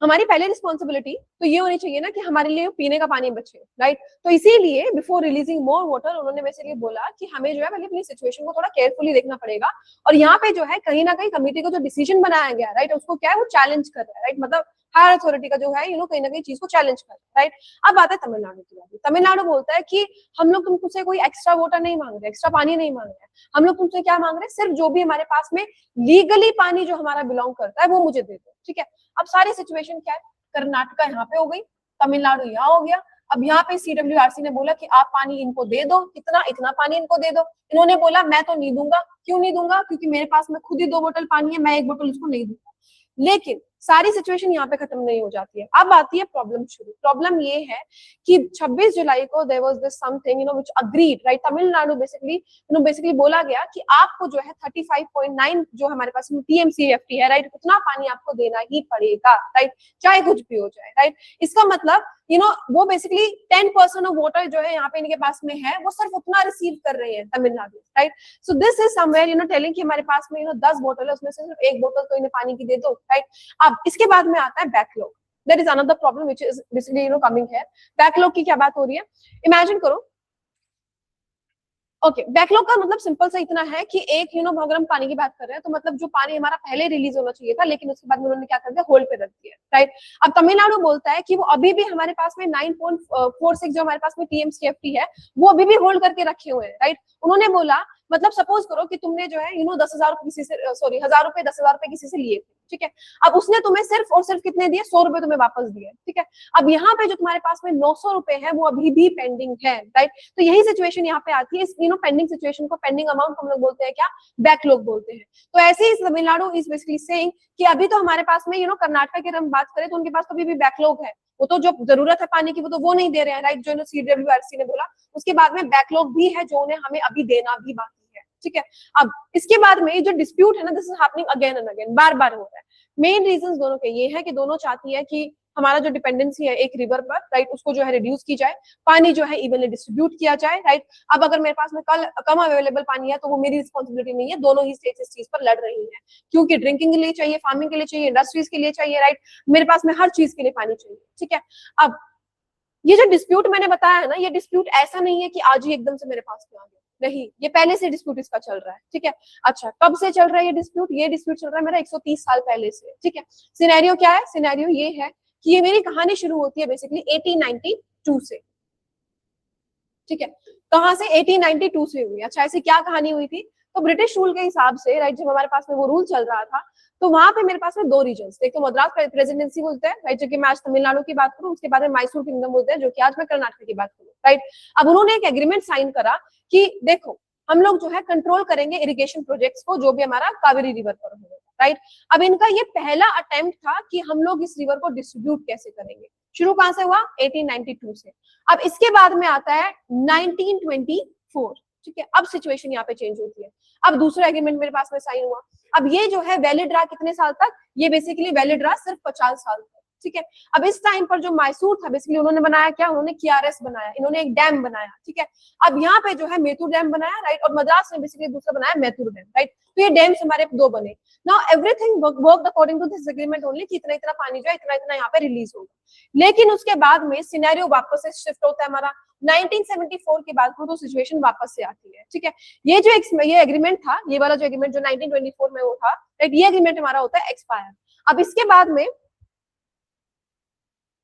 [SPEAKER 1] हमारी पहले रिस्पॉन्सिबिलिटी तो ये होनी चाहिए ना कि हमारे लिए पीने का पानी बचे, राइट। तो इसीलिए बिफोर रिलीजिंग मोर वाटर उन्होंने बेसिकली बोला कि हमें जो है पहले अपनी सिचुएशन को थोड़ा केयरफुली देखना पड़ेगा। और यहाँ पे जो है कहीं ना कहीं कमिटी को जो डिसीजन बनाया गया, राइट, उसको क्या है वो चैलेंज कर रहा है, राइट। मतलब हायर अथॉरिटी का जो है कहीं ना कहीं चीज को चैलेंज कर रहा है, राइट। अब बात है तमिलनाडु की बात। तमिलनाडु बोलता है कि हम लोग तुमसे कोई एक्स्ट्रा वाटर नहीं मांग रहे, एक्स्ट्रा पानी नहीं मांग रहे, हम लोग तुमसे क्या मांग रहे हैं, सिर्फ जो भी हमारे पास में लीगली पानी जो हमारा बिलोंग करता है वो मुझे दे दो, ठीक है। अब सारी सिचुएशन क्या है, कर्नाटका यहाँ पे हो गई, तमिलनाडु यहाँ हो गया। अब यहाँ पे CWRC ने बोला कि आप पानी इनको दे दो, कितना, इतना पानी इनको दे दो। इन्होंने बोला मैं तो नहीं दूंगा। क्यों नहीं दूंगा? क्योंकि मेरे पास में खुद ही 2 बोतल पानी है, मैं 1 बोतल उसको नहीं दूंगा। लेकिन सारी सिचुएशन यहाँ पे खत्म नहीं हो जाती है। अब आती है प्रॉब्लम शुरू। प्रॉब्लम ये है कि 26 जुलाई को there was this something which agreed, right. Tamil Nadu basically बोला गया कि आपको जो है 35.9 जो हमारे पास TMCFT है, राइट, उतना पानी आपको देना ही पड़ेगा, राइट, चाहे कुछ भी हो जाए, राइट। इसका मतलब वो बेसिकली 10% ऑफ वाटर जो है यहाँ पे इनके पास में है वो सिर्फ उतना रिसीव कर रहे हैं Tamil Nadu, right. So this is somewhere telling कि हमारे पास में 10 बोतल है, उसमें से सिर्फ 1 बोतल तो इन्हें पानी की दे दो, राइट। अब इसके बाद में आता है backlog. That is another problem which is basically coming here. Backlog की क्या बात हो रही है? इमेजिन करो, ओके, बैकलॉग का मतलब सिंपल सा इतना है कि एक अगर हम पानी की बात कर रहे हैं तो मतलब जो पानी हमारा पहले रिलीज होना चाहिए था लेकिन उसके बाद में उन्होंने क्या कर दिया, होल्ड पे रख दिया, राइट। अब तमिलनाडु बोलता है कि वो अभी भी हमारे पास में 9.46 जो हमारे पास में TMCFT है वो अभी भी होल्ड करके रखे हुए हैं, राइट। उन्होंने बोला मतलब सपोज करो कि तुमने जो है 10,000 किसी से, सॉरी 1,000 रुपए 10,000 रुपए किसी से लिए थे, ठीक है। अब उसने तुम्हें सिर्फ और सिर्फ कितने दिए? 100 रुपए तुम्हें वापस दिए, ठीक है। अब यहाँ पे जो तुम्हारे पास में 900 रुपए है वो अभी भी पेंडिंग है, राइट। तो यही सिचुएशन यहाँ पे आती है। इस पेंडिंग सिचुएशन को, पेंडिंग अमाउंट हम लोग बोलते हैं क्या? बैकलॉग बोलते हैं। तो ऐसे ही तमिलनाडु इज बेसिकली सेइंग कि अभी तो हमारे पास में कर्नाटका की हम बात करें तो उनके पास तो अभी भी बैकलॉग है, वो तो जो जरूरत है पानी की वो तो वो नहीं दे रहे हैं, राइट, जो CWRC ने बोला। उसके बाद में बैकलॉग भी है जो उन्हें हमें अभी देना भी बाकी है, ठीक है। अब इसके बाद में जो डिस्प्यूट है ना, this is happening again and again, बार बार हो रहा है। मेन रीजन दोनों के ये है कि दोनों चाहती है कि हमारा जो डिपेंडेंसी है एक रिवर पर, राइट, उसको जो है रिड्यूस की जाए, पानी जो है इवनली डिस्ट्रीब्यूट किया जाए, राइट। अब अगर मेरे पास में कल कम अवेलेबल पानी है तो वो मेरी रिस्पॉन्सिबिलिटी नहीं है, दोनों ही स्टेट्स इस चीज पर लड़ रही है क्योंकि ड्रिंकिंग के लिए चाहिए, फार्मिंग के लिए चाहिए, इंडस्ट्रीज के लिए चाहिए, राइट, मेरे पास में हर चीज के लिए पानी चाहिए, ठीक है। अब ये जो डिस्प्यूट मैंने बताया है ना, ये डिस्प्यूट ऐसा नहीं है कि आज ही एकदम से मेरे पास में आ गया, नहीं, ये पहले से डिस्प्यूट इसका चल रहा है, ठीक है। अच्छा, कब से चल रहा है ये डिस्प्यूट? ये डिस्प्यूट चल रहा है मेरा 130 साल पहले से, ठीक है। सिनेरियो क्या है? सिनेरियो ये है कि ये मेरी कहानी शुरू होती है बेसिकली 1892 से, ठीक है। कहां से? 1892 से हुई। अच्छा, ऐसी क्या कहानी हुई थी? तो ब्रिटिश रूल के हिसाब से, राइट, जब हमारे पास में वो रूल चल रहा था तो वहां पे मेरे पास में 2 रीजन, एक तो मद्रास प्रेसिडेंसी बोलते हैं, राइट, जो कि मैं आज तमिलनाडु की बात करूं, उसके बाद में मैसूर किंगडम बोलते हैं जो कि आज मैं कर्नाटक की बात करूं, राइट। अब उन्होंने एक एग्रीमेंट साइन करा कि देखो हम लोग जो है कंट्रोल करेंगे इरिगेशन प्रोजेक्ट्स को जो भी हमारा कावेरी रिवर पर होगा, राइट। अब इनका ये पहला अटेम्प्ट था कि हम लोग इस रिवर को डिस्ट्रीब्यूट कैसे करेंगे। शुरू कहां से हुआ? 1892 से। अब इसके बाद में आता है 1924, ठीक है। अब सिचुएशन यहाँ पे चेंज होती है। अब दूसरा एग्रीमेंट मेरे पास में साइन हुआ। अब ये जो है वैलिड रहा कितने साल तक? ये बेसिकली वैलिड रहा सिर्फ 50 साल तक, ठीक है। अब इस टाइम पर जो मैसूर था बेसिकली उन्होंने बनाया क्या? उन्होंने KRS बनाया, इन्होंने एक डैम बनाया, ठीक है। अब यहाँ पे जो है मेतूर डैम बनाया, राइट, और मद्रास ने बेसिकली दूसरा बनाया मैतूर डैम, राइट। तो ये डैम्स हमारे 2 बने। Now everything worked according to this agreement only कि इतना इतना पानी जो है इतना इतना यहाँ पे रिलीज होगा। लेकिन उसके बाद में सिनेरियो वापस से शिफ्ट होता है हमारा 1974 के बाद तो सिचुएशन वापस से आती है, ठीक है। ये एग्रीमेंट था, ये वाला जो एग्रीमेंट जो 1924 में वो था, राइट, ये एग्रीमेंट हमारा होता है एक्सपायर। अब इसके बाद में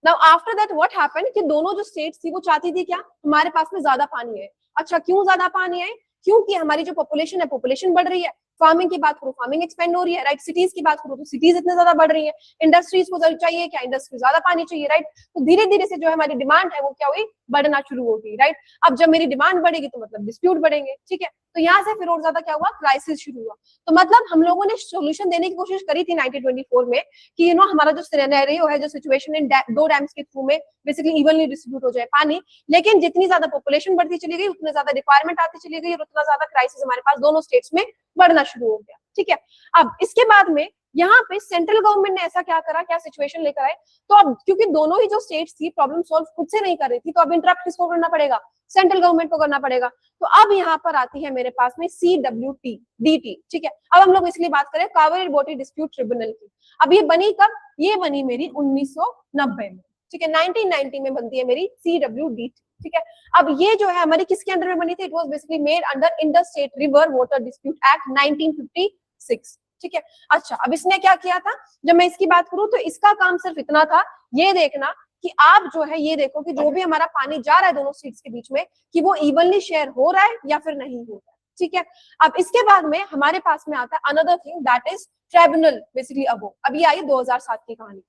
[SPEAKER 1] now after that what happened कि दोनों जो स्टेट्स थी वो चाहती थी क्या? हमारे पास में ज्यादा पानी है। अच्छा, क्यों ज्यादा पानी है? क्योंकि हमारी जो पॉपुलेशन है, पॉपुलेशन बढ़ रही है, फार्मिंग की बात करूँ, फार्मिंग एक्सपेंड हो रही है, राइट। सिटीज की बात करूँ तो सिटीज इतने ज्यादा बढ़ रही है, इंडस्ट्रीज को चाहिए क्या, इंडस्ट्री ज्यादा पानी चाहिए, राइट। तो धीरे धीरे से जो है हमारी डिमांड है वो क्या हुई, बढ़ना शुरू होगी, राइट। अब जब मेरी डिमांड बढ़ेगी तो मतलब डिस्प्यूट बढ़ेंगे, ठीक है। तो यहाँ से फिर और ज्यादा क्या हुआ, क्राइसिस शुरू हुआ। तो मतलब हम लोगों ने सोल्यूशन देने की कोशिश करी थी 1924 में कि हमारा जो सिनेरियो है, जो सिचुएशन इन दो डैम्स के थ्रू में बेसिकली इवनली डिस्ट्रीब्यूट हो जाए पानी, लेकिन जितनी ज्यादा पॉपुलेशन बढ़ती चली गई उतनी ज्यादा रिक्वायरमेंट आती चली गई और उतना ज्यादा क्राइसिस हमारे पास दोनों स्टेट्स में बढ़ना शुरू हो गया, ठीक है। अब इसके बाद में यहाँ पे सेंट्रल गवर्नमेंट ने ऐसा क्या करा, क्या सिचुएशन लेकर आए, तो अब क्योंकि दोनों ही जो स्टेट्स थी प्रॉब्लम सॉल्व खुद से नहीं कर रही थी, तो अब इंटरप्ट किसको करना पड़ेगा, सेंट्रल गवर्नमेंट को करना पड़ेगा। तो अब यहाँ पर आती है मेरे पास में CWT, ठीक है। अब हम लोग इसलिए बात करें कावेरी बोटी डिस्प्यूट ट्रिब्यूनल की। अब ये बनी कब, ये बनी मेरी 1990 में, ठीक है। 1990 में बनती है मेरी CWT, ठीक है। अब ये जो है हमारी किसके अंडर में बनी थी, it was basically made under Inter State River Water Dispute Act 1956, ठीक है। अच्छा, अब इसने क्या किया था, जब मैं इसकी बात करूं तो इसका काम सिर्फ इतना था, ये देखना कि आप जो है ये देखो कि जो भी हमारा पानी जा रहा है दोनों स्टेट्स के बीच में, कि वो इवनली शेयर हो रहा है या फिर नहीं हो रहा है, ठीक है। अब इसके बाद में हमारे पास में आता है another thing that is tribunal basically अबो। अब ये आई 2007 की कहानी।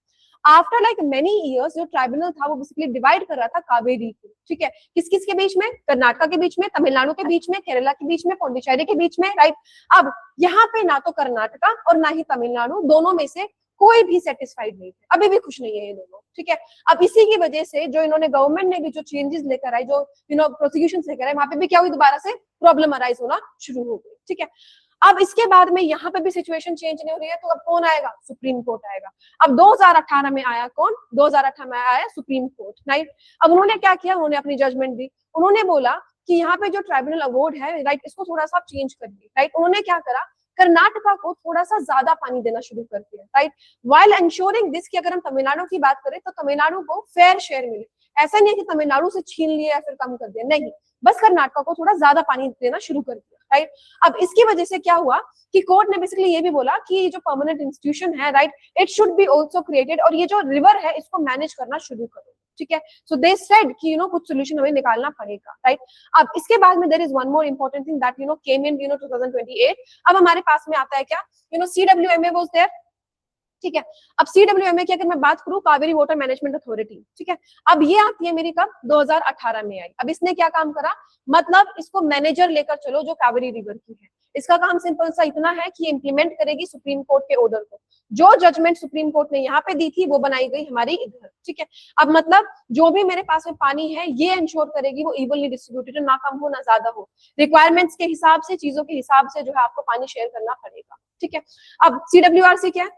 [SPEAKER 1] आफ्टर लाइक मेनी इयर्स जो ट्राइब्यूनल था वो बेसिकली डिवाइड कर रहा था कावेरी को, ठीक है। किस किस के बीच में, कर्नाटका के बीच में, तमिलनाडु के बीच में, केरला के बीच में, पौंडीचेरी के बीच में, राइट। अब यहाँ पे ना तो कर्नाटका और ना ही तमिलनाडु, दोनों में से कोई भी सेटिस्फाइड नहीं थे, अभी भी खुश नहीं है ये दोनों, ठीक है। अब इसी की वजह से जो इन्होंने गवर्नमेंट ने भी जो चेंजेस लेकर आए, जो प्रोसिक्यूशन लेकर आए, वहां पे भी क्या हुई, दोबारा से प्रॉब्लम अराइज होना शुरू हो गई, ठीक है। अब इसके बाद में यहाँ पे भी सिचुएशन चेंज नहीं हो रही है, तो अब कौन आएगा, सुप्रीम कोर्ट आएगा। अब 2018 में आया कौन, 2018 में आया सुप्रीम कोर्ट, राइट। अब उन्होंने क्या किया, उन्होंने अपनी जजमेंट दी, उन्होंने बोला कि यहाँ पे जो ट्राइब्यूनल अवार्ड है, राइट, इसको थोड़ा सा चेंज कर दी, राइट। उन्होंने क्या करा, कर्नाटका को थोड़ा सा ज्यादा पानी देना शुरू कर दिया, राइट, व्हाइल एंश्योरिंग दिस कि अगर हम तमिलनाडु की बात करें तो तमिलनाडु को फेयर शेयर मिले। ऐसा नहीं है कि तमिलनाडु से छीन लिया या फिर कम कर दिया, नहीं, बस कर्नाटका को थोड़ा ज्यादा पानी देना शुरू कर दिया, राइट। अब इसकी वजह से क्या हुआ कि कोर्ट ने बेसिकली ये भी बोला कि ये जो परमानेंट इंस्टीट्यूशन है, right, it should be also created, और ये जो रिवर है इसको मैनेज करना शुरू करो, ठीक है। सो दे सेड कि कुछ सोल्यूशन हमें निकालना पड़ेगा, राइट। अब इसके बाद में there is one more important thing that came in 2028। अब हमारे पास में आता है क्या, CWMA वाज देयर, ठीक है। अब CWMA की अगर मैं बात करूं, कावेरी वाटर मैनेजमेंट अथॉरिटी, ठीक है। अब ये आती है मेरी कब, 2018 में आई। अब इसने क्या काम करा, मतलब इसको मैनेजर लेकर चलो जो कावेरी रिवर की है। इसका काम सिंपल सा इतना है कि इंप्लीमेंट करेगी सुप्रीम कोर्ट के ऑर्डर को। जो जजमेंट सुप्रीम कोर्ट ने यहाँ पे दी थी वो बनाई गई हमारी इधर, ठीक है। अब मतलब जो भी मेरे पास में पानी है ये इंश्योर करेगी वो इवनली डिस्ट्रीब्यूटेड, ना कम हो ना ज्यादा हो, रिक्वायरमेंट्स के हिसाब से, चीजों के हिसाब से जो है आपको पानी शेयर करना पड़ेगा, ठीक है। अब CWRC क्या है,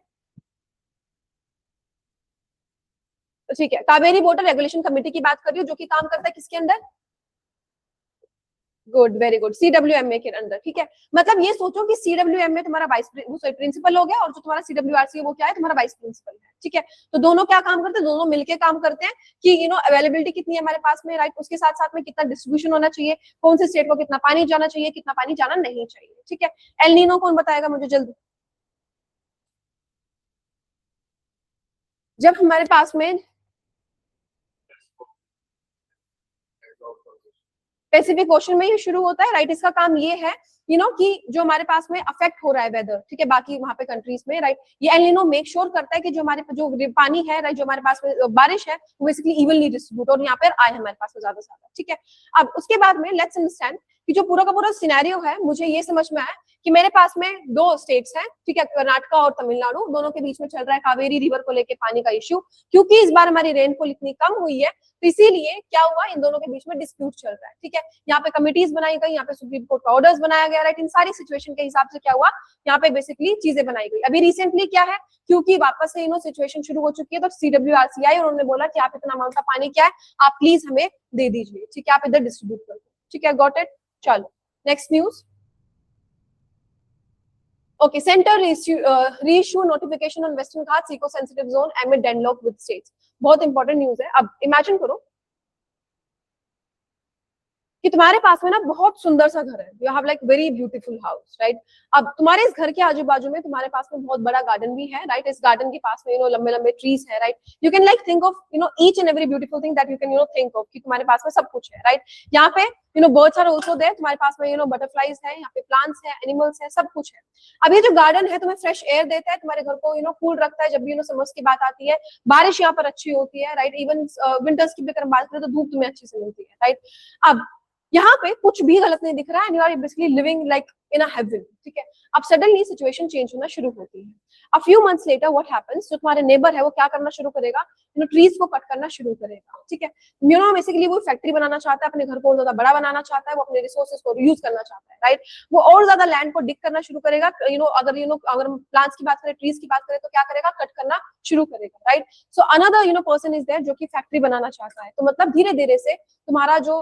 [SPEAKER 1] ठीक है, कावेरी वाटर रेगुलेशन कमेटी की बात कर रही हूँ, जो कि काम करता है किसके अंदर, गुड, वेरी गुड, CWMA के अंदर, ठीक है। मतलब ये सोचो कि CWMA तुम्हारा वाइस प्रिंसिपल हो गया और जो तुम्हारा CWRC है वो क्या है, तुम्हारा वाइस प्रिंसिपल है, ठीक है। तो दोनों क्या काम करते हैं, दोनों मिलके काम करते हैं कि अवेलेबिलिटी कितनी है हमारे पास में, राइट, उसके साथ साथ में कितना डिस्ट्रीब्यूशन होना चाहिए, कौन से स्टेट को कितना पानी जाना चाहिए, कितना पानी जाना नहीं चाहिए, ठीक है। एल नीनो कौन बताएगा मुझे जल्दी, जब हमारे पास में पैसिफिक ओशन में ये शुरू होता है, राइट। इसका काम ये है कि जो हमारे पास में अफेक्ट हो रहा है वेदर, ठीक है, बाकी वहां पे कंट्रीज में, राइट, ये एल नीनो मेक श्योर करता है कि जो हमारे जो पानी है, राइट, जो हमारे पास में बारिश है वो बेसिकली इवनली डिस्ट्रीब्यूट और यहाँ पर आए हमारे पास में ज्यादा से ज्यादा, ठीक है। अब उसके बाद में लेट्स अंडरस्टैंड कि जो पूरा का पूरा सिनेरियो है, मुझे ये समझ में आया कि मेरे पास में दो स्टेट्स हैं, ठीक है, कर्नाटका और तमिलनाडु, दोनों के बीच में चल रहा है कावेरी रिवर को लेके पानी का इश्यू। क्योंकि इस बार हमारी रेनफॉल इतनी कम हुई है तो इसीलिए क्या हुआ, इन दोनों के बीच में डिस्प्यूट चल रहा है, ठीक है। यहाँ पे कमिटीज बनाई गई, यहाँ पे सुप्रीम कोर्ट का ऑर्डर्स बनाया गया, राइट। इन सारी सिचुएशन के हिसाब से क्या हुआ, यहाँ पे बेसिकली चीजें बनाई गई। अभी रिसेंटली क्या है, क्योंकि वापस से सिचुएशन शुरू हो चुकी है, तो CWRC आई और उन्होंने बोला कि आप इतना अमाउंट का पानी क्या है आप प्लीज हमें दे दीजिए, ठीक है, आप इधर डिस्ट्रीब्यूट कर दो, ठीक है, गॉट इट। चलो next news. Okay, center reissue notification on Western Ghats eco-sensitive zone amid deadlock with states. बहुत इंपॉर्टेंट न्यूज है। अब इमेजिन करो कि तुम्हारे पास में ना बहुत सुंदर सा घर है, you have like very beautiful house, right. अब तुम्हारे इस घर के आजू बाजू में तुम्हारे पास में बहुत बड़ा गार्डन भी है, राइट। इस गार्डन के पास में लंबे लंबे ट्रीज है, right. You can like think of each and every beautiful thing that you can think of कि तुम्हारे पास में सब कुछ है, राइट। यहाँ पे बर्ड्स आर आल्सो देयर, तुम्हारे पास में बटरफ्लाइज है, यहाँ पे प्लांट्स है, एनिमल्स है, सब कुछ है। अब ये जो गार्डन है तुम्हें फ्रेश एयर देता है, तुम्हारे घर को कूल रखता है जब भी समर्स की बात आती है, बारिश यहाँ पर अच्छी होती है, राइट। इवन विंटर्स की भी अगर बात करें तो धूप तुम्हें अच्छी से मिलती है, राइट। अब यहाँ पे कुछ भी गलत नहीं दिख रहा है, and you are basically living like in a heaven, ठीक है। अब सडनली सिचुएशन चेंज होना शुरू होती है। A few months later what happens, जो तुम्हारे नेबर है वो क्या करना शुरू करेगा, ट्रीज को कट करना शुरू करेगा, ठीक है। बेसिकली वो फैक्ट्री बनाना चाहता है, अपने घर को और ज्यादा बड़ा बनाना चाहता है, वो अपने रिसोर्सेज को यूज करना चाहता है, राइट। वो और ज्यादा लैंड को डिग करना शुरू करेगा, अगर प्लांट्स की बात करें, ट्रीज की बात करें, तो क्या करेगा, कट करना शुरू करेगा, right. So another person is there जो कि फैक्ट्री बनाना चाहता है। तो मतलब धीरे धीरे से तुम्हारा जो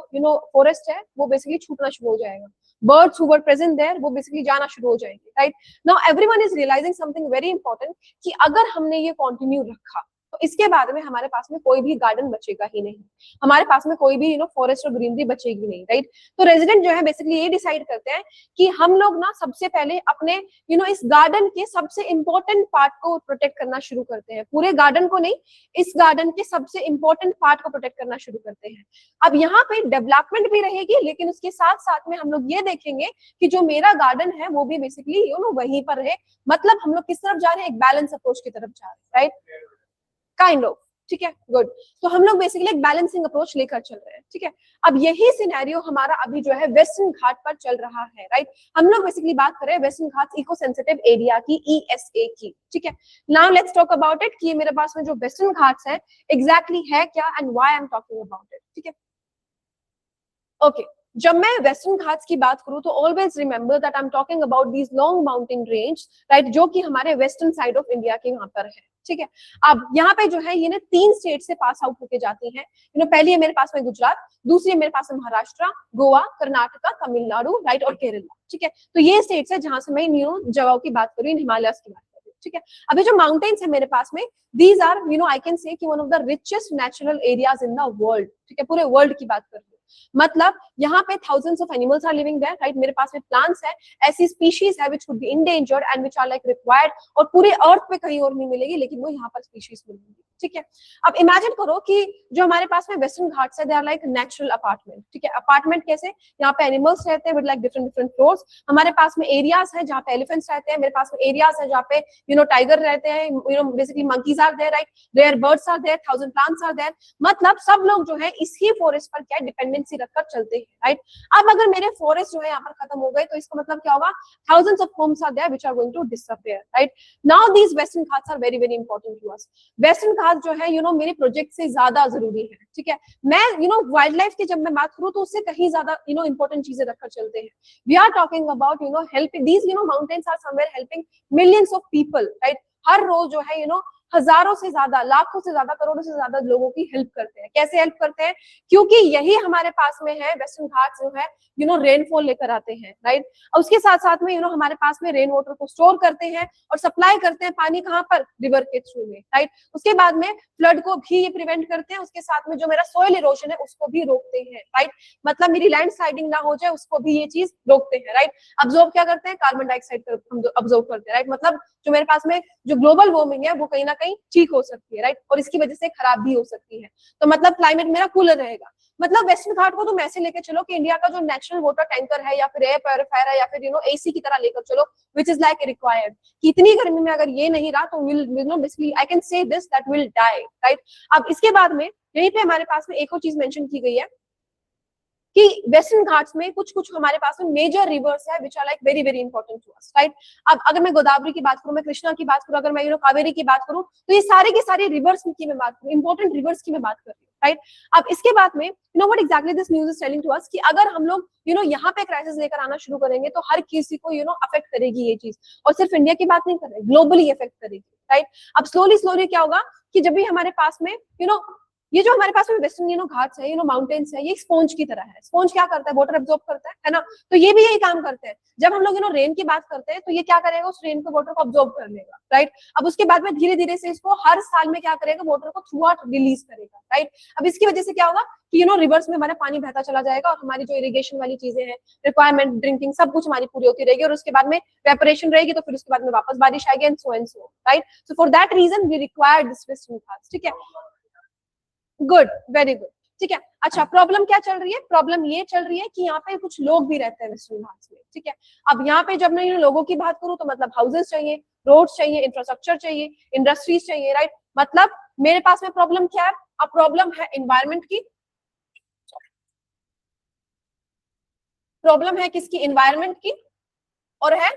[SPEAKER 1] फॉरेस्ट है वो बेसिकली छूटना शुरू हो जाएगा। Birds who were present there वो बेसिकली जाना शुरू हो जाएंगे, right. Now everyone is realising something very important कि अगर हमने ये कंटिन्यू रखा तो इसके बाद में हमारे पास में कोई भी गार्डन बचेगा ही नहीं, हमारे पास में कोई भी फॉरेस्ट और ग्रीनरी बचेगी नहीं, राइट। तो रेजिडेंट जो है बेसिकली ये डिसाइड करते हैं कि हम लोग ना सबसे पहले अपने इस गार्डन के सबसे इंपॉर्टेंट पार्ट को प्रोटेक्ट करना शुरू करते हैं। पूरे गार्डन को नहीं, इस गार्डन के सबसे इंपॉर्टेंट पार्ट को प्रोटेक्ट करना शुरू करते हैं। अब यहाँ पे डेवलपमेंट भी रहेगी, लेकिन उसके साथ साथ में हम लोग ये देखेंगे कि जो मेरा गार्डन है वो भी बेसिकली वहीं पर है। मतलब हम लोग किस तरफ जा रहे हैं, एक बैलेंस अप्रोच की तरफ जा रहे हैं, राइट, काइंड ऑफ, ठीक है, गुड। तो हम लोग बेसिकली एक बैलेंसिंग अप्रोच लेकर चल रहे हैं, ठीक है। अब यही सिनेरियो हमारा अभी जो है वेस्टर्न घाट पर चल रहा है, राइट। हम लोग बेसिकली बात कर रहे हैं वेस्टर्न घाट इको सेंसिटिव एरिया की, ESA की, ठीक है। Now let's talk about it कि मेरे पास में जो वेस्टर्न घाट्स है एग्जैक्टली है क्या and why I am talking about it, ठीक है। ओके, जब मैं वेस्टर्न घाट्स की बात करूं तो always remember that I am talking about these long mountain range, right, जो कि हमारे वेस्टर्न साइड ऑफ इंडिया के यहाँ पर है, ठीक है। अब यहाँ पे जो है ये 3 स्टेट से पास आउट होके जाती हैं। पहली है मेरे पास में गुजरात, दूसरी है मेरे पास में महाराष्ट्र, गोवा, कर्नाटका, तमिलनाडु, राइट, और केरला, ठीक है। तो ये स्टेट्स है जहां से मैं जगहों की बात करूँ, हिमालयस की बात करूँ, ठीक है। अभी जो माउंटेन्स है मेरे पास में, दीज आर आई कैन से one of the richest natural areas in the world, ठीक है, पूरे वर्ल्ड की बात कर रही हूँ। मतलब यहाँ पे thousands of animals are living there, right. मेरे पास में प्लांट्स है, ऐसी स्पीशीज है which would be endangered and which are like required, और पूरे अर्थ पे कहीं और नहीं मिलेगी, लेकिन वो यहाँ पर स्पीशीज मिलेंगी, ठीक है। अब इमेजिन करो कि जो हमारे पास में वेस्टर्न घाट्स है, they are like natural apartment, ठीक है। अपार्टमेंट कैसे, यहाँ पे एनिमल्स रहते हैं with like different different floors. हमारे पास में एरियाज है जहाँ पे एलिफेंट्स रहते हैं, मेरे पास में एरियाज है जहाँ पे टाइगर रहते हैं, basically monkeys are there, right, rare birds are there, 1000 plants are there. मतलब सब लोग जो है इसी फॉरेस्ट पर क्या डिपेंडेंसी रखकर चलते हैं, राइट। अब अगर मेरे फॉरेस्ट जो है यहाँ पर खत्म हो गए तो इसका मतलब क्या होगा, thousands of homes are there which are going to disappear, right. Now these western ghats are very very important to us. western ghats जो है मेरे प्रोजेक्ट से ज्यादा जरूरी है, ठीक है। मैं वाइल्ड लाइफ की जब मैं बात करूँ तो उससे कहीं ज्यादा इंपॉर्टेंट चीजें रखकर चलते हैं। We are talking about helping these mountains are somewhere helping millions of people, right. हर रोज जो है हजारों से ज्यादा, लाखों से ज्यादा, करोड़ों से ज्यादा लोगों की हेल्प करते हैं। कैसे हेल्प करते हैं, क्योंकि यही हमारे पास में है, वेस्टर्न घाट्स जो है रेनफॉल लेकर आते हैं, राइट। और उसके साथ साथ में हमारे पास में रेन वाटर को स्टोर करते हैं और सप्लाई करते हैं पानी कहाँ पर, रिवर के थ्रू में, राइट। उसके बाद में फ्लड को भी ये प्रिवेंट करते हैं, उसके साथ में जो मेरा सोइल इरोजन है उसको भी रोकते हैं, राइट। मतलब मेरी लैंड स्लाइडिंग ना हो जाए उसको भी ये चीज रोकते हैं, राइट। अब्जॉर्ब क्या करते हैं, कार्बन डाइऑक्साइड अब्जॉर्ब करते हैं, राइट। मतलब जो मेरे पास में जो ग्लोबल वार्मिंग है वो कहीं ना कहीं ठीक हो सकती है, राइट, और इसकी वजह से खराब भी हो सकती है। तो मतलब क्लाइमेट मेरा कूलर रहेगा। मतलब वेस्टर्न घाट को तुम ऐसे लेकर चलो कि इंडिया का जो नेचुरल वाटर टैंकर है या फिर एयर प्योरीफायर है या फिर एसी की तरह लेकर चलो, विच इज लाइक रिक्वायर्ड। कि इतनी गर्मी में अगर ये नहीं रहा तो will basically I can say this that will die, right. अब इसके बाद में यहीं पे हमारे पास में एक और चीज मेंशन की गई है कि वेस्टर्न घाट्स में कुछ कुछ हमारे पास में मेजर रिवर्स है which are like very very important to us, right. अब अगर मैं गोदावरी की बात करूं, मैं कृष्णा की बात करूं, अगर मैं कावेरी की बात करूं, तो ये सारे के सारे रिवर्स की मैं बात करूं, इंपॉर्टेंट रिवर्स की मैं बात कर रही हूँ, राइट। अब इसके बाद में what exactly this news is telling to us कि अगर हम लोग यहाँ पे क्राइसिस लेकर आना शुरू करेंगे तो हर किसी को अफेक्ट करेगी ये चीज, और सिर्फ इंडिया की बात नहीं कर रहे, ग्लोबली इफेक्ट करेगी, राइट। अब स्लोली स्लोली क्या होगा कि जब भी हमारे पास में ये जो हमारे पास में वेस्टर्न घाट्स है, माउंटेन्स है, ये स्पॉन्ज की तरह है। स्पॉन्ज क्या करता है, वाटर एब्जॉर्ब करता है ना। तो ये भी यही काम करते हैं। जब हम लोग रेन की बात करते हैं तो ये क्या करेगा, उस रेन को वाटर को अब्जॉर्ब कर लेगा, राइट। अब उसके बाद में धीरे धीरे से इसको हर साल में क्या करेगा, वाटर को थ्रू आउट रिलीज करेगा, राइट। अब इसकी वजह से क्या होगा कि रिवर्स में हमारा पानी बहता चला जाएगा और हमारी जो इरिगेशन वाली चीजें हैं, रिक्वायरमेंट, ड्रिंकिंग, सब कुछ हमारी पूरी होती रहेगी, और उसके बाद में वेपरेशन रहेगी, तो फिर उसके बाद में वापस बारिश आएगी, and so, right. So for that reason we require this Western Ghats, ठीक है। Good, very good. ठीक है। अच्छा, प्रॉब्लम क्या चल रही है? प्रॉब्लम ये चल रही है कि यहाँ पे कुछ लोग भी रहते हैं वेस्टर्न घाट्स में, ठीक है। अब यहाँ पे जब मैं लोगों की बात करूँ तो मतलब हाउसेस चाहिए, रोड्स चाहिए, इंफ्रास्ट्रक्चर चाहिए, इंडस्ट्रीज चाहिए, राइट। मतलब मेरे पास में प्रॉब्लम क्या है? अब प्रॉब्लम है एनवायरमेंट की, प्रॉब्लम है किसकी? एनवायरमेंट की, और है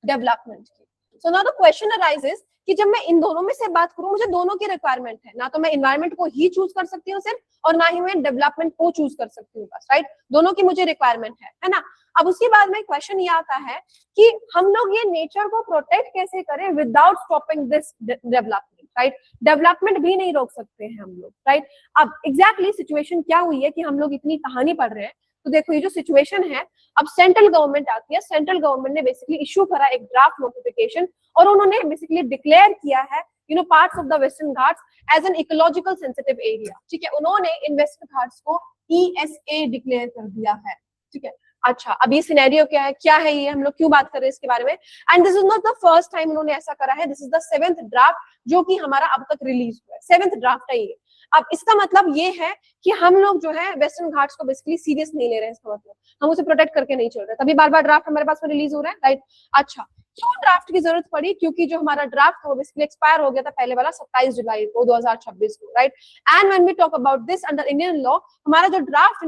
[SPEAKER 1] डेवलपमेंट की। So now the question arises कि जब मैं इन दोनों में से बात करूं, मुझे दोनों की रिक्वायरमेंट है, ना तो मैं एनवायरमेंट को ही चूज कर सकती हूँ सिर्फ, और ना ही मैं डेवलपमेंट को चूज कर सकती हूँ बस, राइट। दोनों की मुझे रिक्वायरमेंट है ना। अब उसके बाद में क्वेश्चन ये आता है कि हम लोग ये नेचर को प्रोटेक्ट कैसे करें without stopping this development, right. Development भी नहीं रोक सकते हैं हम लोग, राइट। अब एग्जैक्टली सिचुएशन क्या हुई है कि हम लोग इतनी कहानी पढ़ रहे हैं, तो देखो ये जो सिचुएशन है, अब सेंट्रल गवर्नमेंट आती है, सेंट्रल गवर्नमेंट ने बेसिकली इशू करा एक ड्राफ्ट नोटिफिकेशन, और उन्होंने बेसिकली डिक्लेयर किया है parts of the Western Ghats as an ecological sensitive area, ठीक है। उन्होंने इन वेस्टर्न घाट्स को ESA डिक्लेयर कर दिया है, ठीक है। अच्छा, अब ये सिनेरियो क्या है ये हम लोग क्यों बात कर रहे हैं इसके बारे में? And this is not the first time उन्होंने ऐसा करा है, this is the 7th draft जो कि हमारा अब तक रिलीज हुआ है, 7th ड्राफ्ट है ये। अब इसका मतलब ये है कि हम लोग जो है वेस्टर्न घाट्स को बेसिकली सीरियस नहीं ले रहे हैं, इसका मतलब हम उसे प्रोटेक्ट करके नहीं चल रहे, तभी बार बार ड्राफ्ट हमारे पास में रिलीज हो रहा है, राइट। अच्छा, क्यों ड्राफ्ट की जरूरत पड़ी? क्योंकि जो हमारा ड्राफ्ट वो बेसिकली एक्सपायर हो गया था पहले वाला 27 जुलाई को 2026 को, right. And when we talk about this under Indian law, हमारा जो ड्राफ्ट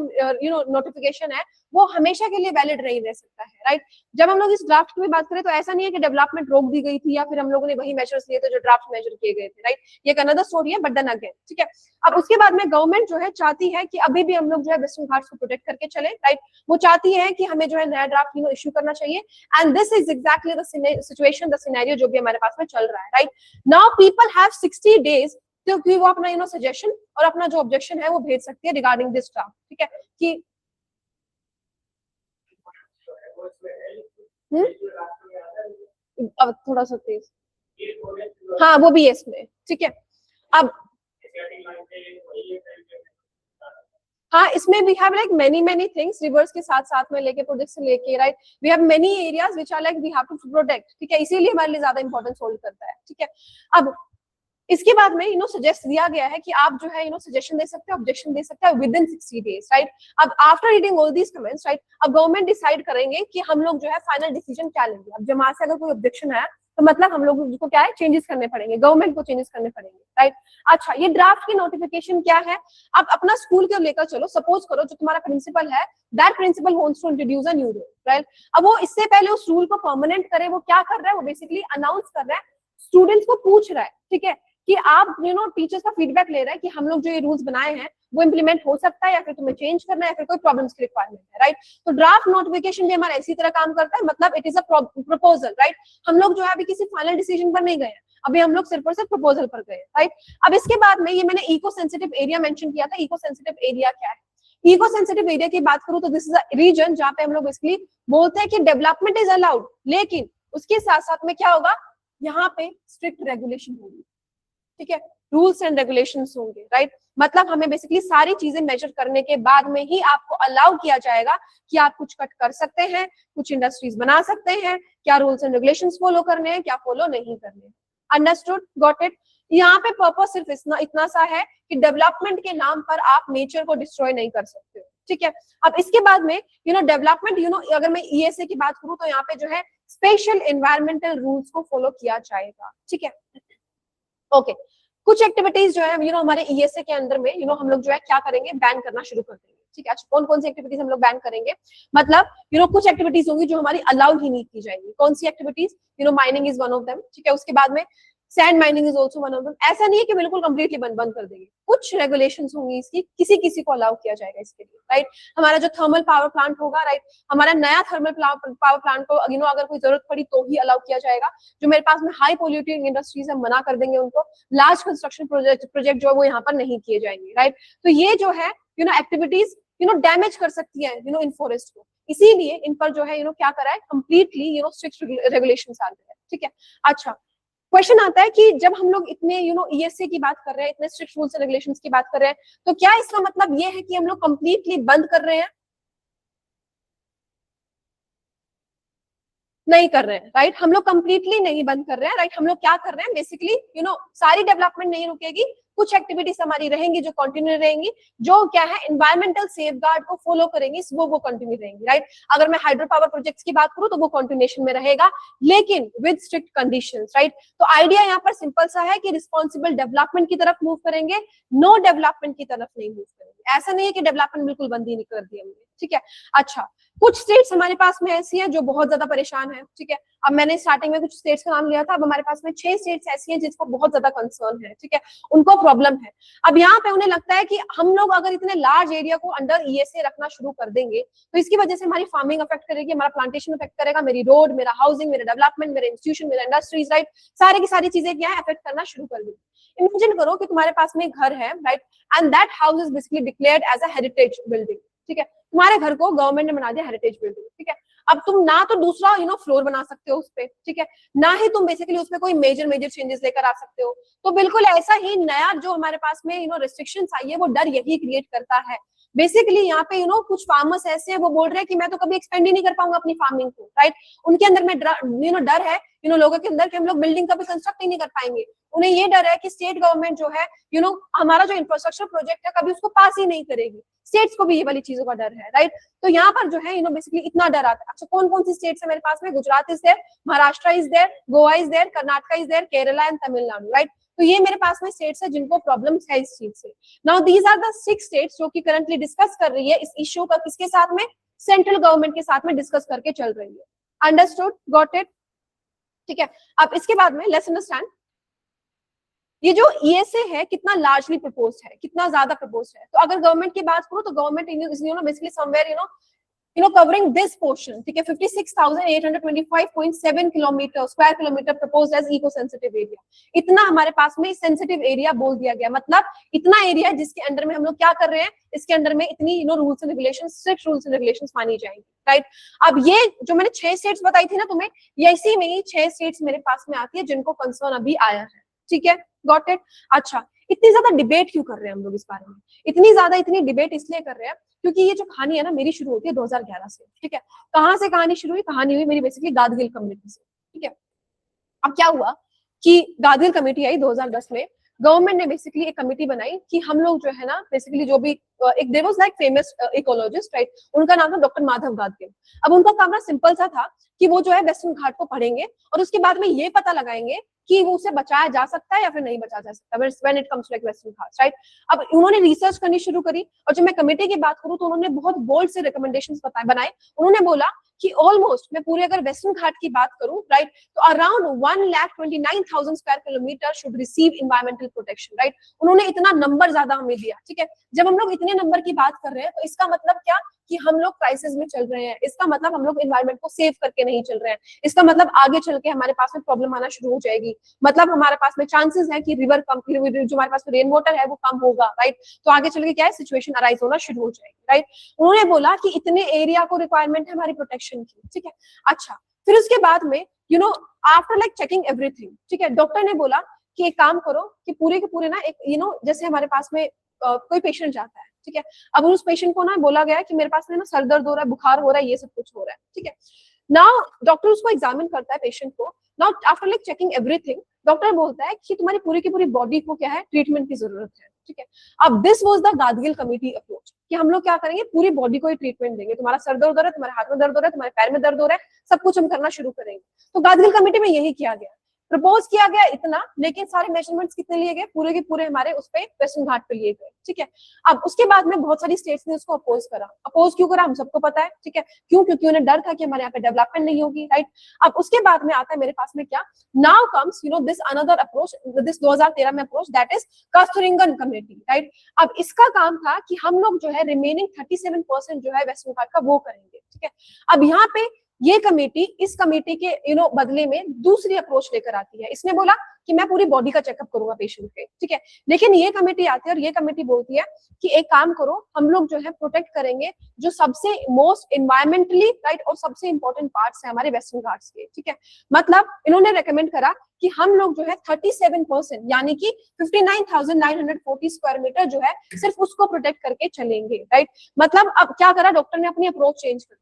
[SPEAKER 1] नोटिफिकेशन है वो हमेशा के लिए वैलिड नहीं रह सकता है, राइट। जब हम लोग इस ड्राफ्ट की बात करें तो ऐसा नहीं है कि डेवलपमेंट रोक दी गई थी या फिर हम लोगों ने वही मेजर्स लिए थे जो ड्राफ्ट मेजर किए गए थे, राइट। ये एक अनदर स्टोरी है, बट देन अगेन, ठीक है। अब उसके बाद में गवर्नमेंट जो है चाहती है कि अभी भी हम लोग जो है वेस्टर्न घाट्स को प्रोटेक्ट करके चले, राइट। वो चाहती है कि हमें जो है नया ड्राफ्ट इशू करना चाहिए, and this is exactly the situation, the scenario जो भी हमारे पास में चल रहा है, right. Now people have 60 days क्योंकि वो अपना सजेशन और अपना जो ऑब्जेक्शन है वो भेज सकती है रिगार्डिंग दिस ड्राफ्ट, ठीक है। कि अब थोड़ा सा तेज, हाँ वो भी है इसमें, ठीक है। अब हाँ, इसमें we have like many things, rivers के साथ साथ में लेके प्रोजेक्ट से लेके, right. We have many areas which are like we have to protect, ठीक है। इसीलिए हमारे लिए ज्यादा इंपॉर्टेंस होल्ड करता है, ठीक है। अब इसके बाद में सजेस्ट दिया गया है कि आप जो है सजेशन दे सकते हैं, ऑब्जेक्शन दे सकते हैं विद इन 60 days, राइट। अब after reading all these comments, right, अब गवर्नमेंट डिसाइड करेंगे कि हम लोग जो है फाइनल डिसीजन क्या लेंगे। अब जब वहां से अगर कोई ऑब्जेक्शन आया तो मतलब हम लोग को क्या है, चेंजेस करने पड़ेंगे, गवर्नमेंट को चेंजेस करने पड़ेंगे, राइट। अच्छा, ये ड्राफ्ट की नोटिफिकेशन क्या है? आप अपना स्कूल को लेकर चलो, सपोज करो जो तुम्हारा प्रिंसिपल है, that principal wants to introduce a new rule, right. अब वो इससे पहले उस रूल को परमानेंट करे, वो क्या कर रहा है, वो बेसिकली अनाउंस कर रहा है, स्टूडेंट्स को पूछ रहा है, ठीक है, कि आप टीचर्स का फीडबैक ले रहा है कि हम लोग जो ये रूल्स बनाए हैं वो इंप्लीमेंट हो सकता है या फिर तुम्हें चेंज करना है या फिर कोई प्रॉब्लम्स की रिक्वायरमेंट है, राइट। तो ड्राफ्ट नोटिफिकेशन भी हमारा इसी तरह काम करता है, मतलब it is a proposal, right. हम लोग जो है अभी किसी फाइनल डिसीजन पर नहीं गए हैं, अभी हम लोग सिर्फ और सिर्फ प्रपोजल पर गए, राइट। अब इसके बाद में ये मैंने इको सेंसिटिव एरिया मेंशन किया था। इको सेंसिटिव एरिया क्या है? इको सेंसिटिव एरिया की बात करूं तो दिस इज अ रीजन जहां पे हम लोग बेसिकली बोलते हैं कि डेवलपमेंट इज अलाउड, लेकिन उसके साथ साथ में क्या होगा, यहाँ पे स्ट्रिक्ट रेगुलेशन होगी, ठीक है, रूल्स एंड रेगुलेशंस होंगे, राइट। मतलब हमें बेसिकली सारी चीजें मेजर करने के बाद में ही आपको अलाउ किया जाएगा कि आप कुछ कट कर सकते हैं, कुछ इंडस्ट्रीज बना सकते हैं, क्या रूल्स एंड रेगुलेशंस फॉलो करने हैं, क्या फॉलो नहीं करने। Understood, got it. यहाँ पे पर्पस सिर्फ इतना सा है कि डेवलपमेंट के नाम पर आप नेचर को डिस्ट्रॉय नहीं कर सकते हो, ठीक है। अब इसके बाद में डेवलपमेंट अगर मैं ESA की बात करूं तो यहाँ पे जो है स्पेशल एनवायरमेंटल रूल्स को फॉलो किया जाएगा, ठीक है। ओके, कुछ एक्टिविटीज जो है हमारे ESA के अंदर में हम लोग जो है क्या करेंगे, बैन करना शुरू कर देंगे, ठीक है। अच्छा, कौन कौन सी एक्टिविटीज हम लोग बैन करेंगे? मतलब कुछ एक्टिविटीज होंगी जो हमारी अलाउ ही नहीं की जाएंगी। कौन सी activities? Mining is one of them, ठीक है। उसके बाद में sand mining is also one of them. ऐसा नहीं है कि बिल्कुल कंप्लीटली बंद कर देंगे, कुछ रेगुलेशंस होंगी इसकी, किसी किसी को अलाउ किया जाएगा इसके लिए, राइट। हमारा जो थर्मल पावर प्लांट होगा, राइट, हमारा नया थर्मल पावर प्लांट को अगर कोई जरूरत पड़ी तो ही अलाउ किया जाएगा। जो मेरे पास में हाई पोल्यूटिंग इंडस्ट्रीज है, मना कर देंगे उनको। लार्ज कंस्ट्रक्शन प्रोजेक्ट जो है वो यहाँ पर नहीं किए जाएंगे, राइट। तो ये जो है एक्टिविटीज डैमेज कर सकती है इन फॉरेस्ट को, इसीलिए इन पर जो है क्या करा है, कंप्लीटली स्ट्रिक्ट रेगुलेशंस आ गए हैं, ठीक है। अच्छा, क्वेश्चन आता है कि जब हम लोग इतने ESA की बात कर रहे हैं, इतने स्ट्रिक्ट रूल्स एंड रेगुलेशंस की बात कर रहे हैं, तो क्या इसका मतलब ये है कि हम लोग कंप्लीटली बंद कर रहे हैं? नहीं कर रहे हैं, राइट। हम लोग कंप्लीटली नहीं बंद कर रहे हैं, राइट। हम लोग क्या कर रहे हैं, बेसिकली सारी डेवलपमेंट नहीं रुकेगी, कुछ एक्टिविटीज हमारी रहेंगी जो कंटिन्यू रहेंगी, जो क्या है एनवायरमेंटल सेफगार्ड को फॉलो करेंगी, वो कंटिन्यू रहेंगी, राइट। अगर मैं हाइड्रो पावर प्रोजेक्ट्स की बात करूं तो वो कंटिन्यूएशन में रहेगा, लेकिन विद स्ट्रिक्ट कंडीशंस, राइट। तो आइडिया यहाँ पर सिंपल सा है कि रिस्पॉन्सिबल डेवलपमेंट की तरफ मूव करेंगे, नो डेवलपमेंट की तरफ नहीं मूव करेंगे। ऐसा नहीं है कि डेवलपमेंट बिल्कुल बंद ही नहीं कर दी हमने, ठीक है। अच्छा, कुछ स्टेट्स हमारे पास में ऐसी है जो बहुत ज्यादा परेशान है, ठीक है। अब मैंने स्टार्टिंग में कुछ स्टेट्स का नाम लिया था, अब हमारे पास में 6 स्टेट्स ऐसी हैं जिसको बहुत ज्यादा कंसर्न है, ठीक है, उनको प्रॉब्लम है। अब यहाँ पे उन्हें लगता है कि हम लोग अगर इतने लार्ज एरिया को अंडर ईएसए रखना शुरू कर देंगे तो इसकी वजह से हमारी फार्मिंग अफेक्ट करेगी, हमारा प्लांटेशन अफेक्ट करेगा, मेरी रोड, मेरा हाउसिंग, मेरा डेवलपमेंट, मेरा इंस्टीट्यूशन, मेरा इंडस्ट्रीज, राइट, सारी की सारी चीजें क्या है अफेक्ट करना शुरू कर देंगी। इमेजिन करो कि तुम्हारे पास में घर है, right, and that house is basically declared as a heritage building, ठीक है। तुम्हारे घर को गवर्नमेंट ने बना दिया हेरिटेज बिल्डिंग, ठीक है। अब तुम ना तो दूसरा फ्लोर बना सकते हो उस पे, ठीक है, ना ही तुम बेसिकली उसमें कोई मेजर चेंजेस लेकर आ सकते हो। तो बिल्कुल ऐसा ही नया जो हमारे पास में रिस्ट्रिक्शंस आई है वो डर यही क्रिएट करता है। बेसिकली यहाँ पे कुछ फार्मर्स ऐसे हैं वो बोल रहे हैं कि मैं तो कभी एक्सपेंड ही नहीं कर पाऊंगा अपनी फार्मिंग को, राइट। उनके अंदर में डर है लोगों के अंदर कि हम लोग बिल्डिंग कभी कंस्ट्रक्ट ही नहीं कर पाएंगे। उन्हें ये डर है कि स्टेट गवर्नमेंट जो है हमारा जो इंफ्रास्ट्रक्चर प्रोजेक्ट है कभी उसको पास ही नहीं करेगी। स्टेट्स को भी ये वाली चीजों का डर है, राइट। तो यहाँ पर जो है बेसिकली इतना डर आता है। अच्छा, कौन कौन सी स्टेट्स है मेरे पास में? Gujarat is there, Maharashtra is there, Goa is there, Karnataka is there, Kerala and Tamil Nadu, right. तो ये मेरे पास में स्टेट्स है जिनको प्रॉब्लम्स है इस चीज से। Now these are the 6 states जो कि करंटली डिस्कस कर रही है इस इश्यू का, किसके साथ में? सेंट्रल गवर्नमेंट के साथ में डिस्कस करके चल रही है। अंडरस्टूड? Got it? ठीक है। अब इसके बाद में लेट्स अंडरस्टैंड ये जो ईएसए है कितना लार्जली प्रपोज है, कितना ज्यादा प्रपोज है। तो अगर गवर्नमेंट की बात करूं तो government basically somewhere covering this portion, ठीक है, 56,825.7 kilometre square kilometre proposed as eco sensitive area. इतना हमारे पास में सेंसिटिव एरिया बोल दिया गया, मतलब इतना एरिया जिसके अंडर में हम लोग क्या कर रहे हैं, इसके अंडर में इतनी rules and regulation, strict rules and regulations मानी जाएंगी, राइट। अब ये जो मैंने 6 स्टेट्स बताई थी ना तुम्हें, ये इसी में ही 6 स्टेट्स मेरे पास में आती है जिनको कंसर्न अभी आया है, ठीक है, गॉट इट। अच्छा, इतनी ज्यादा डिबेट क्यों कर रहे हैं हम लोग इस बारे में? इतनी डिबेट इसलिए कर रहे हैं क्योंकि ये जो कहानी है ना मेरी शुरू होती है 2011 से, ठीक है। कहां से कहानी शुरू हुई? कहानी हुई मेरी बेसिकली गादगिल कमेटी से, ठीक है। अब क्या हुआ कि गादगिल कमेटी आई 2010 में। गवर्नमेंट ने बेसिकली एक कमेटी बनाई कि हम लोग जो है ना बेसिकली जो भी एक there was like famous ecologist, right, उनका नाम था डॉक्टर माधव गादगिल। अब उनका काम ना सिंपल सा था कि वो जो है वेस्टर्न घाट को पढ़ेंगे और उसके बाद में ये पता लगाएंगे कि वो उसे बचाया जा सकता है या फिर नहीं बचाया जा सकता when it comes to like Western Ghats, right. अब उन्होंने रिसर्च करनी शुरू करी और जब मैं कमेटी की बात करूं तो उन्होंने बहुत बोल्ड से रिकमेंडेशंस बनाए। उन्होंने बोला कि ऑलमोस्ट मैं पूरे अगर वेस्टर्न घाट की बात करूं, राइट, तो around 1,29,000 square kilometre should receive environmental protection, right. उन्होंने इतना नंबर ज्यादा हमें दिया, ठीक है। जब हम लोग इतने नंबर की बात कर रहे हैं तो इसका मतलब क्या कि हम लोग क्राइसिस में चल रहे हैं, इसका मतलब हम लोग एनवायरमेंट को सेव करके नहीं चल रहे हैं, इसका मतलब आगे चल के हमारे पास में प्रॉब्लम आना शुरू हो जाएगी, मतलब हमारे पास में चांसेस है कि रिवर कम, जो हमारे पास रेन वाटर है वो कम होगा, राइट। तो आगे चल के क्या है सिचुएशन अराइज होना शुरू हो जाएगी, राइट। उन्होंने बोला कि इतने एरिया को रिक्वायरमेंट है हमारी प्रोटेक्शन की, ठीक है। अच्छा, फिर उसके बाद में आफ्टर लाइक चेकिंग एवरीथिंग, ठीक है, डॉक्टर ने बोला कि एक काम करो कि पूरे के पूरे ना एक जैसे हमारे पास में कोई पेशेंट जाता है, ठीक है। अब उस पेशेंट को ना बोला गया कि मेरे पास में ना सर दर्द हो रहा है, बुखार हो रहा है, ये सब कुछ हो रहा है, ठीक है। नाउ डॉक्टर उसको एग्जामिन करता है पेशेंट को। Now after like checking everything, doctor बोलता है कि तुम्हारी पूरी की पूरी बॉडी को क्या है ट्रीटमेंट की जरूरत है, ठीक है। अब this was the Gadgil committee approach कि हम लोग क्या करेंगे, पूरी बॉडी को ही ट्रीटमेंट देंगे, तुम्हारा सर दर्द हो रहा है, तुम्हारे हाथ में दर्द हो रहा है, तुम्हारे पैर में दर्द हो रहा है, सब कुछ हम करना शुरू करेंगे। तो गादगिल कमेटी में यही किया गया, प्रपोज किया गया इतना, लेकिन सारे मेजरमेंट्स कितने लिए गए, पूरे के पूरे हमारे उस पे वेस्टर्न घाट पे लिए गए, ठीक है। अब उसके बाद में बहुत सारी स्टेट्स ने उसको अपोज करा। अपोज क्यों करा हम सबको पता है, ठीक है, क्यों? क्योंकि उन्हें डर था कि हमारे यहाँ पे डेवलपमेंट नहीं होगी, राइट। अब उसके बाद में आता है मेरे पास में क्या, now comes this another approach, this 2013 में approach, that is Kasturirangan committee, right. अब इसका काम था कि हम लोग जो है रिमेनिंग 37% जो है वेस्टर्न घाट का वो करेंगे, ठीक है। अब यहाँ पे ये कमेटी इस कमेटी के बदले में दूसरी अप्रोच लेकर आती है। इसने बोला कि मैं पूरी बॉडी का चेकअप करूंगा पेशेंट के, ठीक है। लेकिन ये कमेटी आती है और ये कमेटी बोलती है कि एक काम करो, हम लोग जो है प्रोटेक्ट करेंगे जो सबसे मोस्ट एनवायरमेंटली राइट और सबसे इंपॉर्टेंट पार्ट्स है हमारे वेस्टर्न घाट्स के, ठीक है। मतलब इन्होंने रेकमेंड करा कि हम लोग जो है 37% यानी कि 59,940 स्क्वायर मीटर जो है सिर्फ उसको प्रोटेक्ट करके चलेंगे, राइट। मतलब अब क्या करा डॉक्टर ने, अपनी अप्रोच चेंज कर दी।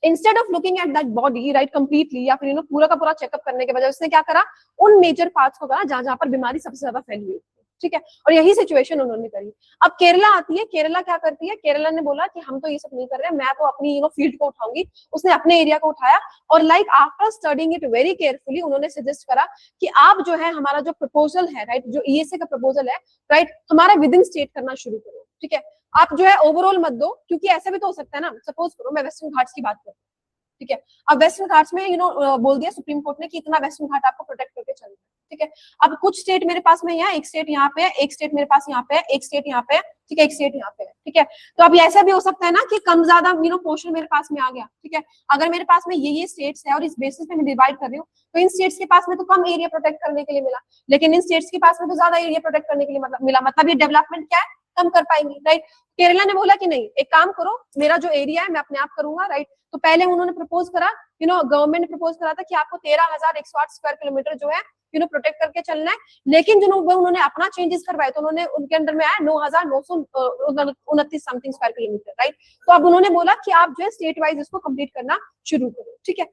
[SPEAKER 1] Instead of looking at that body right completely या फिर पूरा का पूरा चेकअप करने के बजाय उसने क्या करा, उन मेजर पार्ट्स को करा जहां जहां पर बीमारी सबसे ज्यादा फैली हुई, ठीक है, और यही सिचुएशन उन्होंने करी। अब केरला आती है, केरला क्या करती है, केरला ने बोला कि हम तो ये सब नहीं कर रहे, मैं तो अपनी फील्ड को उठाऊंगी। उसने अपने एरिया को उठाया और like after studying it very carefully उन्होंने सजेस्ट करा कि आप जो है हमारा जो प्रपोजल है, राइट, जो ईएसए का प्रपोजल है, राइट, हमारा विद इन स्टेट करना शुरू करो। ठीक है, आप जो है ओवरऑल मत दो, क्योंकि ऐसा भी तो हो सकता है ना, सपोज करो मैं वेस्टर्न घाट्स की बात करूं, ठीक है, अब वेस्टर्न घाट्स में बोल दिया सुप्रीम कोर्ट ने कि इतना वेस्टर्न घाट आपको प्रोटेक्ट करके चलना है। ठीक है, अब कुछ स्टेट मेरे पास में यहाँ, एक स्टेट यहाँ पे है, एक स्टेट मेरे पास यहाँ पे है, एक स्टेट यहाँ पे है, ठीक है, एक स्टेट यहाँ पे है। ठीक है, तो अब ऐसा भी हो सकता है ना कि कम ज्यादा पोर्शन मेरे पास में आ गया। ठीक है, अगर मेरे पास में ये स्टेट्स है और इस बेसिस पे मैं डिवाइड कर रही हूँ, तो इन स्टेट्स के पास में तो कम एरिया प्रोटेक्ट करने के लिए मिला, लेकिन इन स्टेट्स के पास में तो ज्यादा एरिया प्रोटेक्ट करने के लिए मिला, मतलब ये डेवलपमेंट क्या है, कम कर पाएंगे। राइट, केरला ने बोला कि नहीं, एक काम करो, मेरा जो एरिया है मैं अपने आप करूंगा। राइट, तो पहले उन्होंने प्रपोज करा, गवर्नमेंट ने प्रपोज करा था कि आपको 13,108 स्क्वायर किलोमीटर जो है प्रोटेक्ट करके चलना है, लेकिन जो उन्होंने अपना चेंजेस करवाए तो उन्होंने उनके अंडर में आया 9,929 समथिंग स्क्वायर किलोमीटर। राइट, तो अब उन्होंने बोला कि आप जो है स्टेट वाइज इसको कंप्लीट करना शुरू करो। ठीक है,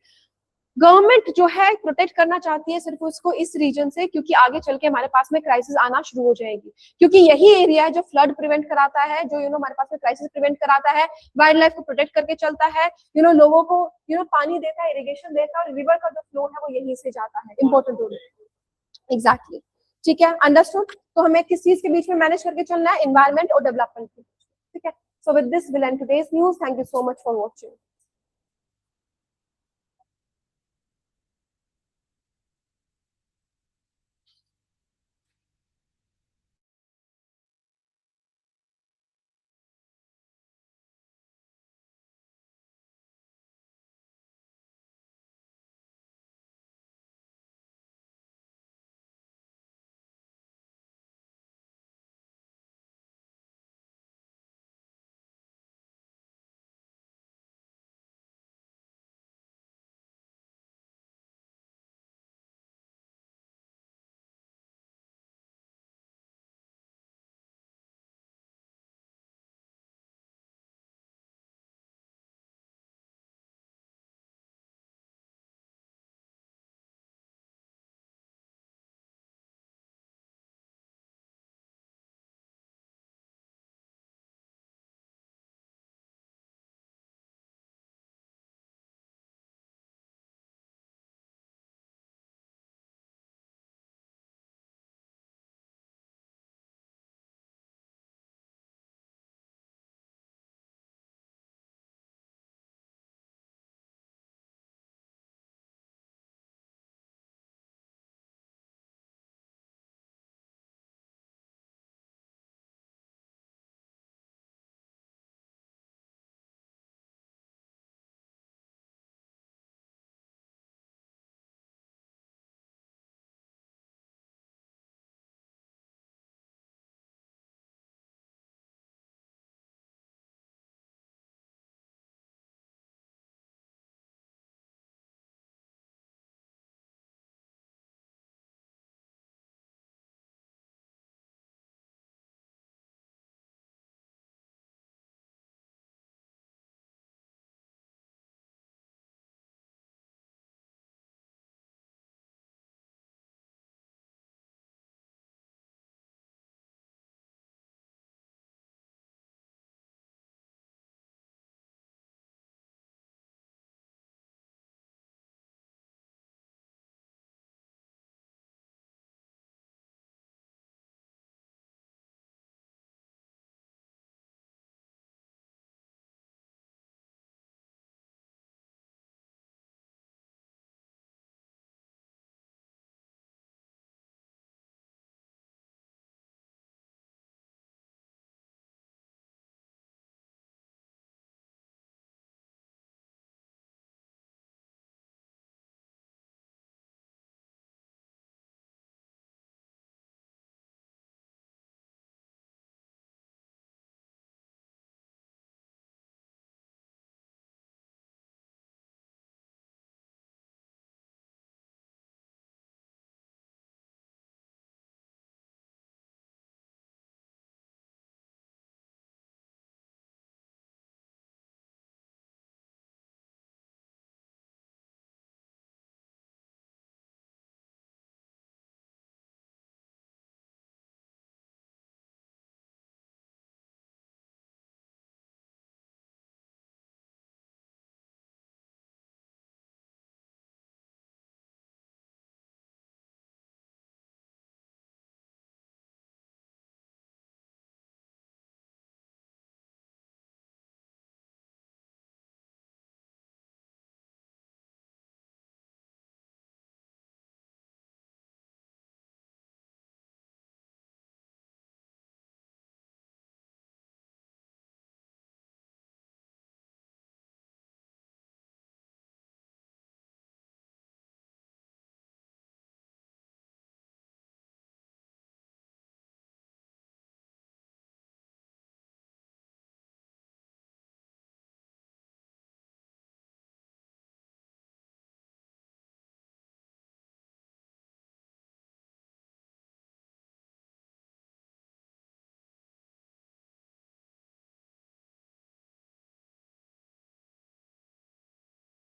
[SPEAKER 1] गवर्नमेंट जो है प्रोटेक्ट करना चाहती है सिर्फ उसको इस रीजन से, क्योंकि आगे चल के हमारे पास में क्राइसिस आना शुरू हो जाएगी, क्योंकि यही एरिया है जो फ्लड प्रिवेंट कराता है, जो हमारे पास में क्राइसिस प्रिवेंट कराता है, वाइल्ड लाइफ को प्रोटेक्ट करके चलता है, लोगों को पानी देता है, इरिगेशन देता है, और रिवर का जो फ्लो है वो यहीं से जाता है, इंपॉर्टेंट रोल। एग्जैक्टली, ठीक है, अंडरस्टूड। तो हमें किस चीज के बीच में मैनेज करके चलना है, एनवायरमेंट और डेवलपमेंट के बीच। ठीक है, so with this will and today's news. Thank you so much for watching.